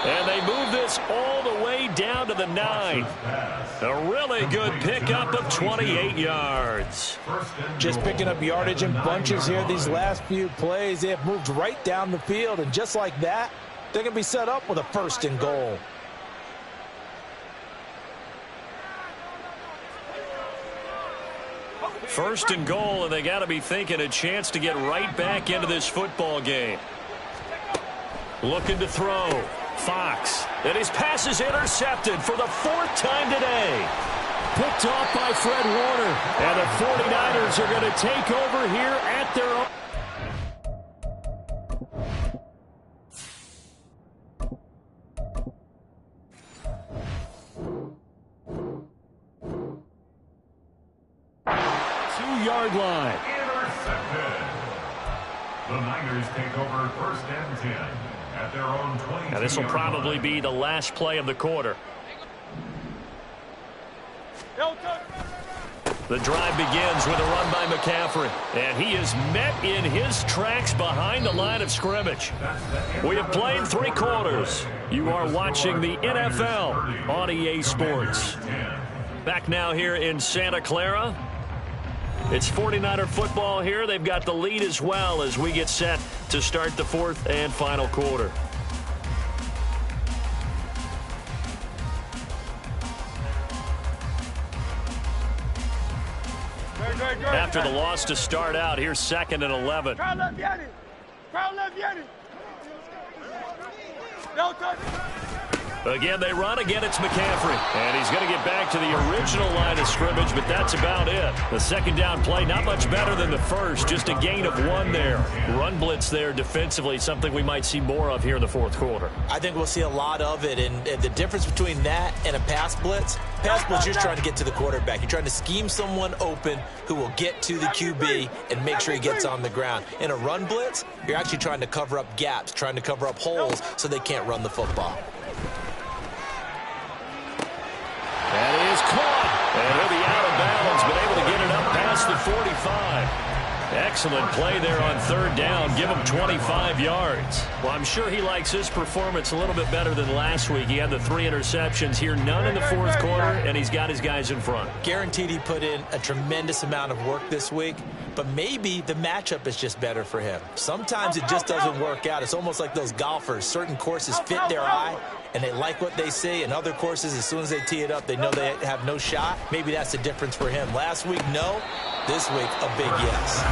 Speaker 2: And they move this all the way down to the 9. A really good pickup of 28 yards.
Speaker 6: Just picking up yardage in bunches here these last few plays. They have moved right down the field, and just like that, they're going to be set up with a 1st and goal.
Speaker 2: First and goal, and they got to be thinking a chance to get right back into this football game. Looking to throw. Fox. And his pass is intercepted for the 4th time today.
Speaker 7: Picked off by Fred Warner. And the 49ers are going to take over here at their own. Two-yard line.
Speaker 5: Intercepted. The Niners take over 1st and 10 at their own 22.
Speaker 2: Now this will probably be the last play of the quarter. The drive begins with a run by McCaffrey, and he is met in his tracks behind the line of scrimmage. We have played 3 quarters. You are watching the NFL on EA Sports. Back now here in Santa Clara. It's 49er football here. They've got the lead as well as we get set to start the 4th and final quarter. After the loss to start out, here's 2nd and 11.
Speaker 3: Crowd left Yanni. Crowd left Yanni. No touch.
Speaker 2: Again, they run. Again, it's McCaffrey. And he's going to get back to the original line of scrimmage, but that's about it. The 2nd down play, not much better than the first. Just a gain of 1 there. Run blitz there defensively, something we might see more of here in the 4th quarter.
Speaker 6: I think we'll see a lot of it, and the difference between that and a pass blitz, you're trying to get to the quarterback. You're trying to scheme someone open who will get to the QB and make sure he gets on the ground. In a run blitz, you're actually trying to cover up gaps, trying to cover up holes so they can't run the football.
Speaker 2: That is caught. And he'll be out of bounds, but able to get it up past the 45. Excellent play there on 3rd down. Give him 25 yards. Well, I'm sure he likes his performance a little bit better than last week. He had the 3 interceptions here, none in the 4th quarter, and he's got his guys in front.
Speaker 6: Guaranteed he put in a tremendous amount of work this week, but maybe the matchup is just better for him. Sometimes it just doesn't work out. It's almost like those golfers. Certain courses fit their eye, and they like what they see. In other courses, as soon as they tee it up, they know they have no shot. Maybe that's the difference for him. Last week, no. This week, a big yes.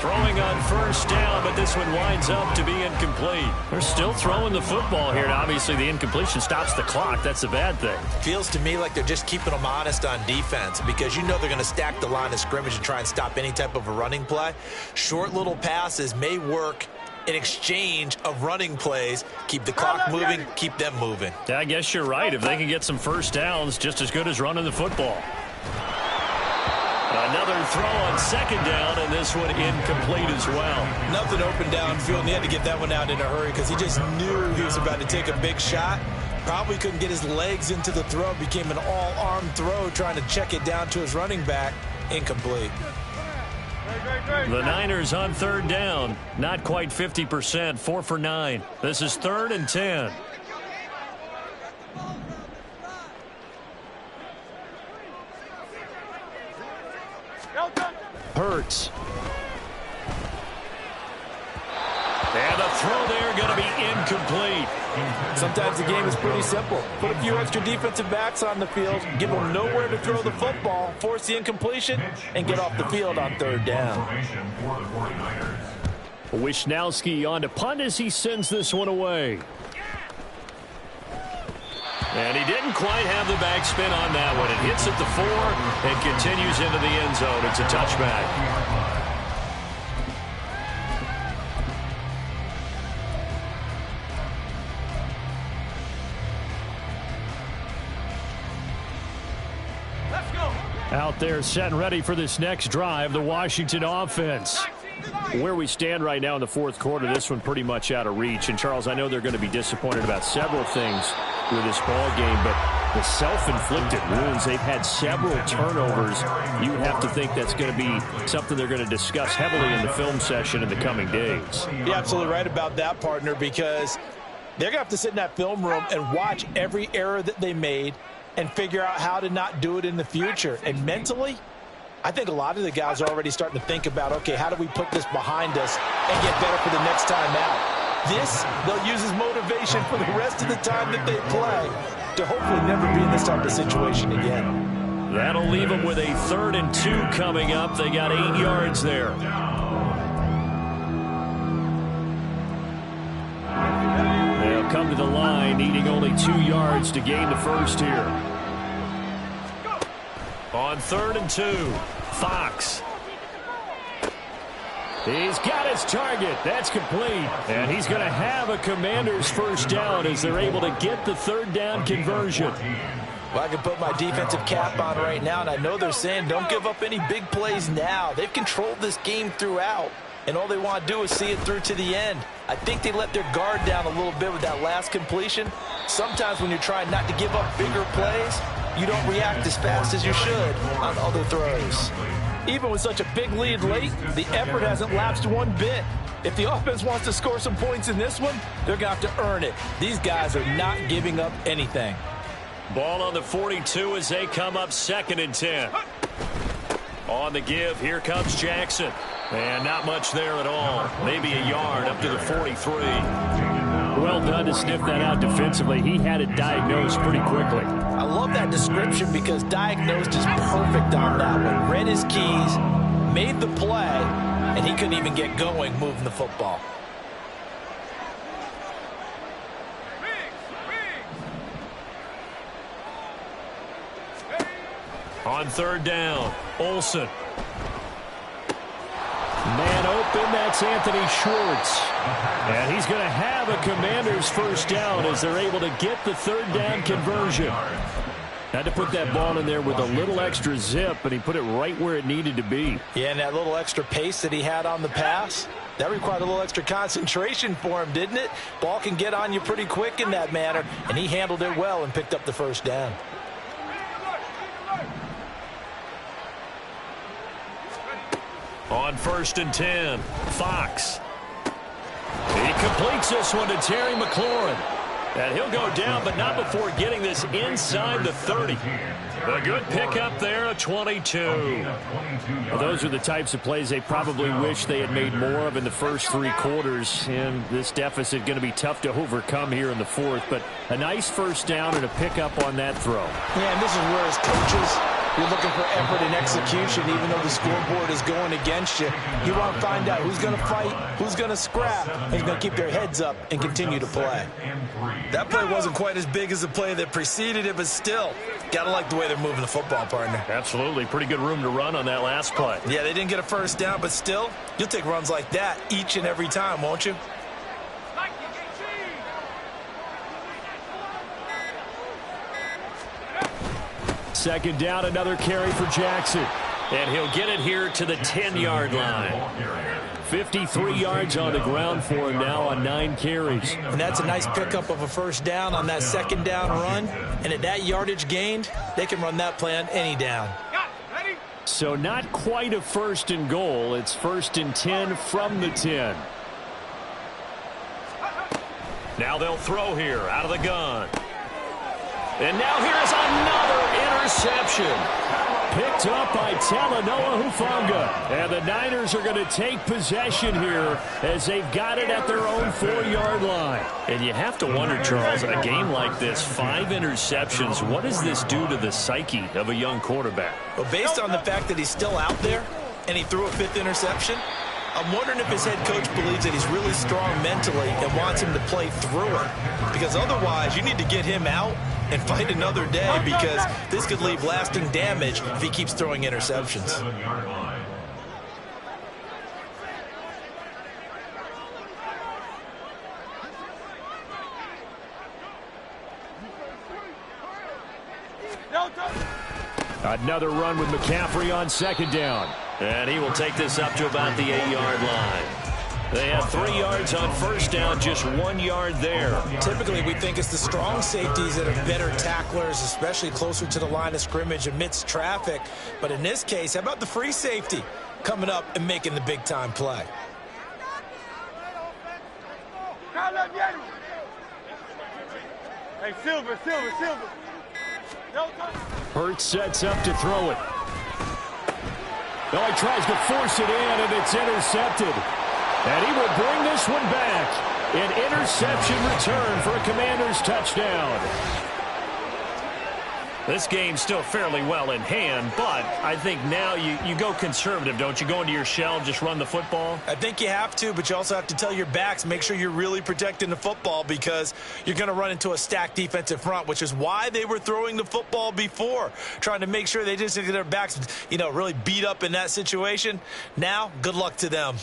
Speaker 2: Throwing on first down, but this one winds up to be incomplete. They're still throwing the football here, and obviously the incompletion stops the clock. That's a bad thing.
Speaker 6: Feels to me like they're just keeping them honest on defense because you know they're going to stack the line of scrimmage and try and stop any type of a running play. Short little passes may work in exchange of running plays. Keep the clock moving, keep them moving.
Speaker 2: Yeah, I guess you're right. If they can get some first downs, just as good as running the football. Another throw on second down, and this one incomplete as well.
Speaker 6: Nothing open downfield, and he had to get that one out in a hurry because he just knew he was about to take a big shot. Probably couldn't get his legs into the throw. Became an all-arm throw, trying to check it down to his running back. Incomplete.
Speaker 2: The Niners on third down. Not quite 50%, 4 for 9. This is 3rd and 10.
Speaker 7: Hurts.
Speaker 2: And a throw there going to be incomplete.
Speaker 4: Sometimes the game is pretty simple. Put a few extra defensive backs on the field, give them nowhere to throw the football, force the incompletion, and get off the field on third down.
Speaker 7: Wishnowski on to punt as he sends this one away.
Speaker 2: And he didn't quite have the backspin on that one. It hits at the 4 and continues into the end zone. It's a touchback.
Speaker 7: Out there set and ready for this next drive, the Washington offense. Where we stand right now in the fourth quarter, this one pretty much out of reach. And, Charles, I know they're going to be disappointed about several things with this ball game, but the self-inflicted wounds, they've had several turnovers. You have to think that's going to be something they're going to discuss heavily in the film session in the coming days.
Speaker 4: You're absolutely right about that, partner, because they're going to have to sit in that film room and watch every error that they made and figure out how to not do it in the future. And mentally, I think a lot of the guys are already starting to think about, okay, how do we put this behind us and get better for the next time out? This, they'll use as motivation for the rest of the time that they play to hopefully never be in this type of situation again.
Speaker 2: That'll leave them with a 3rd and 2 coming up. They got 8 yards there.
Speaker 7: They'll come to the line, needing only 2 yards to gain the first here.
Speaker 2: On 3rd and 2, Fox.
Speaker 7: He's got his target. That's complete. And he's going to have a Commanders first down as they're able to get the 3rd down conversion.
Speaker 4: Well, I can put my defensive cap on right now, and I know they're saying don't give up any big plays now. They've controlled this game throughout, and all they want to do is see it through to the end. I think they let their guard down a little bit with that last completion. Sometimes when you're trying not to give up bigger plays, you don't react as fast as you should on other throws. Even with such a big lead late, the effort hasn't lapsed one bit. If the offense wants to score some points in this one, they're going to have to earn it. These guys are not giving up anything.
Speaker 2: Ball on the 42 as they come up 2nd and 10. On the give, here comes Jackson. And not much there at all. Maybe a yard up to the 43.
Speaker 7: Well done to sniff that out defensively. He had it diagnosed pretty quickly.
Speaker 4: I love that description because diagnosed is perfect on that one. Read his keys, made the play, and he couldn't even get going moving the football.
Speaker 2: On 3rd down, Olsen.
Speaker 7: Man open, that's Anthony Schwartz. And he's going to have a Commanders first down as they're able to get the 3rd down conversion. Had to put that ball in there with a little extra zip, but he put it right where it needed to be.
Speaker 4: Yeah, and that little extra pace that he had on the pass, that required a little extra concentration for him, didn't it? Ball can get on you pretty quick in that manner, and he handled it well and picked up the first down.
Speaker 2: On 1st and 10, Fox. He completes this one to Terry McLaurin. And he'll go down, but not before getting this inside the 30. A good pickup there, a 22.
Speaker 7: Well, those are the types of plays they probably wish they had made more of in the first 3 quarters. And this deficit going to be tough to overcome here in the fourth. But a nice first down and a pickup on that throw.
Speaker 6: Yeah, and this is where as coaches, you're looking for effort and execution, even though the scoreboard is going against you. You want to find out who's going to fight, who's going to scrap, and who's going to keep their heads up and continue to play. That play wasn't quite as big as the play that preceded it, but still, got to like the way they're moving the football, partner.
Speaker 2: Absolutely. Pretty good room to run on that last play.
Speaker 6: Yeah, they didn't get a first down, but still, you'll take runs like that each and every time, won't you?
Speaker 7: Second down, another carry for Jackson.
Speaker 2: And he'll get it here to the 10-yard line.
Speaker 7: 53 yards on the ground for him now on 9 carries.
Speaker 6: And that's a nice pickup of a first down on that second down run. And at that yardage gained, they can run that play on any down.
Speaker 7: So not quite a first and goal. It's first and 10 from the 10.
Speaker 2: Now they'll throw here out of the gun. And now here's another interception.
Speaker 7: Picked up by Talanoa Hufanga. And the Niners are going to take possession here as they've got it at their own 4-yard line.
Speaker 2: And you have to wonder, Charles, in a game like this, 5 interceptions, what does this do to the psyche of a young quarterback?
Speaker 6: Well, based on the fact that he's still out there and he threw a 5th interception, I'm wondering if his head coach believes that he's really strong mentally and wants him to play through it. Because otherwise, you need to get him out and fight another day, because this could leave lasting damage if he keeps throwing interceptions.
Speaker 7: Another run with McCaffrey on second down.
Speaker 2: And he will take this up to about the 8-yard line. They had 3 yards on first down, just 1 yard there.
Speaker 6: Typically, we think it's the strong safeties that are better tacklers, especially closer to the line of scrimmage amidst traffic. But in this case, how about the free safety coming up and making the big-time play?
Speaker 3: Hey, Silver.
Speaker 7: Hurts sets up to throw it. Oh, he tries to force it in, and it's intercepted. And he will bring this one back. An interception return for a Commanders touchdown.
Speaker 2: This game's still fairly well in hand, but I think now you go conservative, don't you? Go into your shell, just run the football?
Speaker 6: I think you have to, but you also have to tell your backs, make sure you're really protecting the football, because you're going to run into a stacked defensive front, which is why they were throwing the football before, trying to make sure they just get their backs, really beat up in that situation. Now, good luck to them.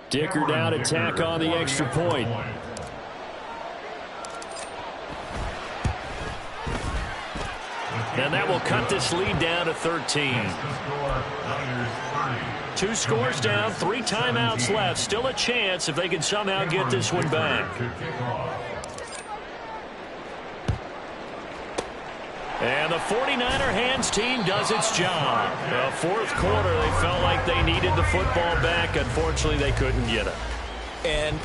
Speaker 7: Dicker down to tack on the extra point.
Speaker 2: And that will cut this lead down to 13. 2 scores down, 3 timeouts left. Still a chance if they can somehow get this one back. And the 49er hands team does its job. The fourth quarter, they felt like they needed the football back. Unfortunately, they couldn't get it.
Speaker 6: And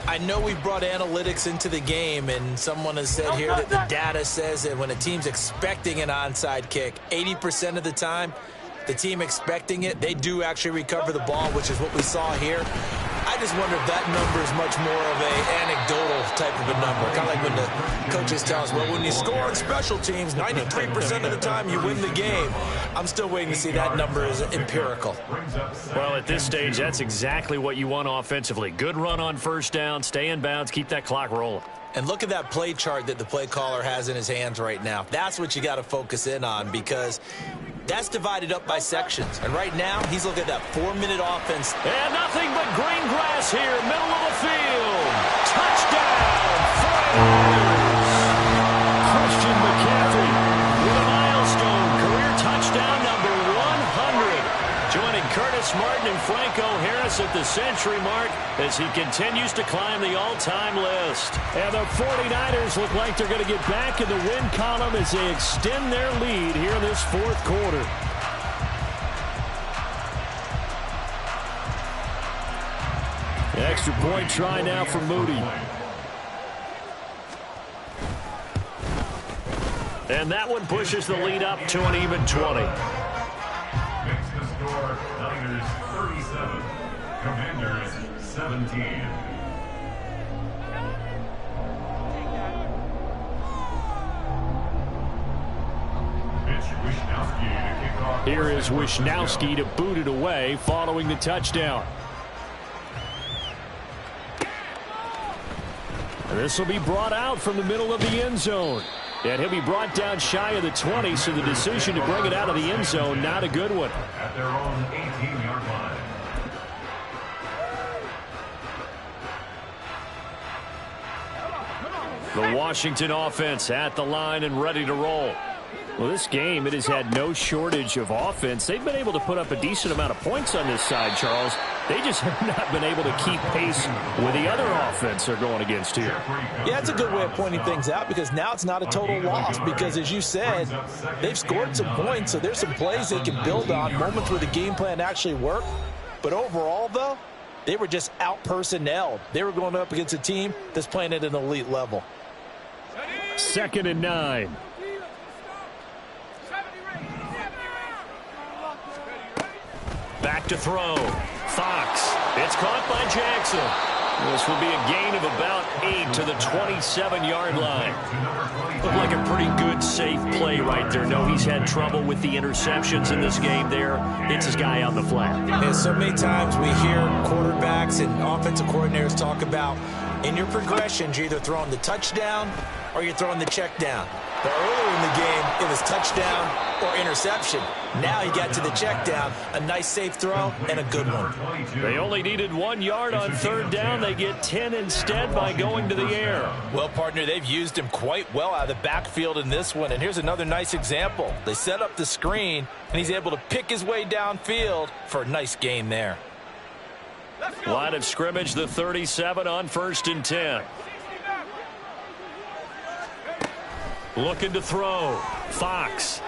Speaker 6: I know we brought analytics into the game, and someone has said here that the data says that when a team's expecting an onside kick, 80% of the time, the team expecting it, they do actually recover the ball, which is what we saw here. I just wonder if that number is much more of an anecdotal type of a number. Kind of like when the coaches tell us, well, when you score on special teams, 93% of the time you win the game. I'm still waiting to see that number is empirical.
Speaker 2: Well, at this stage, that's exactly what you want offensively. Good run on first down, stay in bounds, keep that clock rolling.
Speaker 6: And look at that play chart that the play caller has in his hands right now. That's what you got to focus in on, because that's divided up by sections. And right now, he's looking at that 4-minute offense.
Speaker 2: And nothing but green grass here, middle of the field. Touchdown, 49ers.
Speaker 7: Christian McCaffrey
Speaker 2: With a milestone, career touchdown number 100. Joining Curtis Martin and Franco Harris at the century mark as he continues to climb the all-time list.
Speaker 7: And the 49ers look like they're going to get back in the win column as they extend their lead here in this fourth quarter. The extra point try now for Moody.
Speaker 2: And that one pushes the lead up to an even 20.
Speaker 5: Makes the score Niners 37, Commanders 17.
Speaker 7: Here is Wisnowski to boot it away following the touchdown. And this will be brought out from the middle of the end zone. And he'll be brought down shy of the 20, so the decision to bring it out of the end zone, not a good one.
Speaker 5: At their own 18-yard line.
Speaker 7: The Washington offense at the line and ready to roll. Well, this game, it has had no shortage of offense. They've been able to put up a decent amount of points on this side, Charles. They just have not been able to keep pace with the other offense they're going against here.
Speaker 6: Yeah, it's a good way of pointing things out because now it's not a total loss because, as you said, they've scored some points, so there's some plays they can build on, moments where the game plan actually worked. But overall, though, they were just out-personnelled. They were going up against a team that's playing at an elite level.
Speaker 7: 2nd and 9.
Speaker 2: Back to throw. Fox. It's caught by Jackson. This will be a gain of about 8 to the 27-yard line. Looked like a pretty good, safe play right there. No, he's had trouble with the interceptions in this game there. Hits his guy on the flat.
Speaker 6: And so many times we hear quarterbacks and offensive coordinators talk about in your progressions, you're either throwing the touchdown or you're throwing the check down. But earlier in the game, it was touchdown or interception. Now he got to the check down, a nice safe throw, and a good one.
Speaker 2: They only needed 1 yard on 3rd down. They get 10 instead by going to the air.
Speaker 6: Well, partner, they've used him quite well out of the backfield in this one. And here's another nice example. They set up the screen, and he's able to pick his way downfield for a nice gain there.
Speaker 2: Line of scrimmage, the 37 on 1st and 10. Looking to throw. Fox.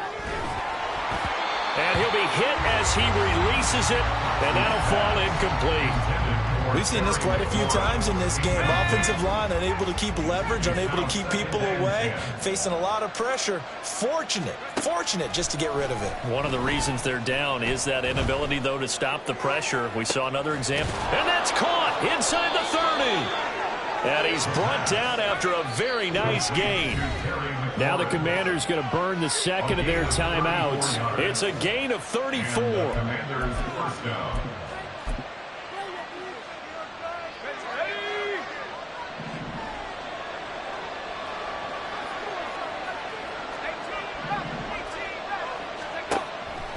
Speaker 2: And he'll be hit as he releases it, and that'll fall incomplete.
Speaker 6: We've seen this quite a few times in this game. Offensive line unable to keep leverage, unable to keep people away, facing a lot of pressure. Fortunate just to get rid of it.
Speaker 2: One of the reasons they're down is that inability, though, to stop the pressure. We saw another example. And that's caught inside the 30. And he's brought down after a very nice gain.
Speaker 7: Now the Commanders going to burn the second of their timeouts.
Speaker 2: It's a gain of 34.
Speaker 5: Commanders first down.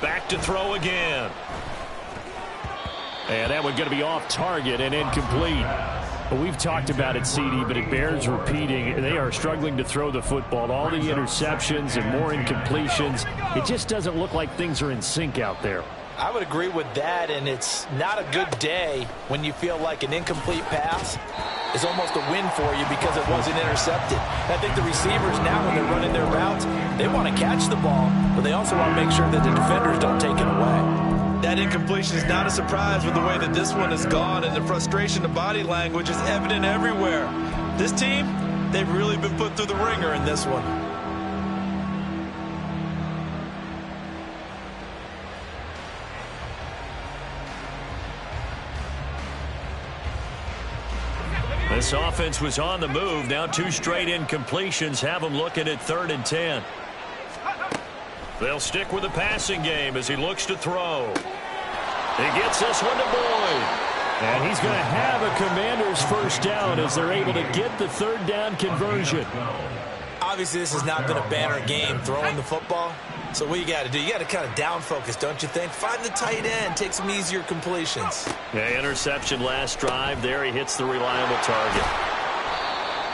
Speaker 2: Back to throw again.
Speaker 7: And that one going to be off target and incomplete. Well, we've talked about it, CD, but it bears repeating. They are struggling to throw the football. All the interceptions and more incompletions. It just doesn't look like things are in sync out there.
Speaker 6: I would agree with that, and it's not a good day when you feel like an incomplete pass is almost a win for you because it wasn't intercepted. And I think the receivers now, when they're running their routes, they want to catch the ball, but they also want to make sure that the defenders don't take it away. That incompletion is not a surprise with the way that this one has gone, and the frustration, the body language is evident everywhere. This team, they've really been put through the ringer in this one.
Speaker 2: This offense was on the move. Now 2 straight incompletions have them looking at 3rd and 10. They'll stick with the passing game as he looks to throw. He gets this one to Boyd.
Speaker 7: And he's going to have a Commanders first down as they're able to get the 3rd down conversion.
Speaker 6: Obviously, this has not been a banner game throwing the football. So what you got to do, you got to kind of down focus, don't you think? Find the tight end, take some easier completions.
Speaker 2: Yeah, interception last drive. There he hits the reliable target.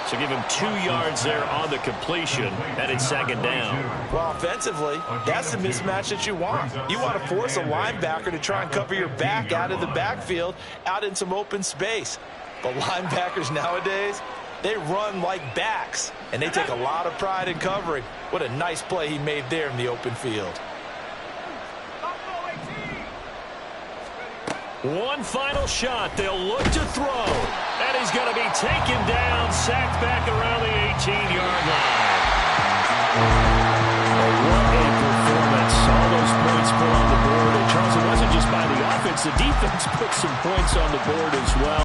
Speaker 2: So give him 2 yards there on the completion, and it's 2nd down.
Speaker 6: Well, offensively, that's the mismatch that you want. You want to force a linebacker to try and cover your back out of the backfield, out in some open space. But linebackers nowadays, they run like backs, and they take a lot of pride in covering. What a nice play he made there in the open field.
Speaker 2: One final shot. They'll look to throw. And he's going to be taken down, sacked back around the 18-yard line.
Speaker 7: What a performance. All those points put on the board. And Charles, it wasn't just by the offense. The defense put some points on the board as well.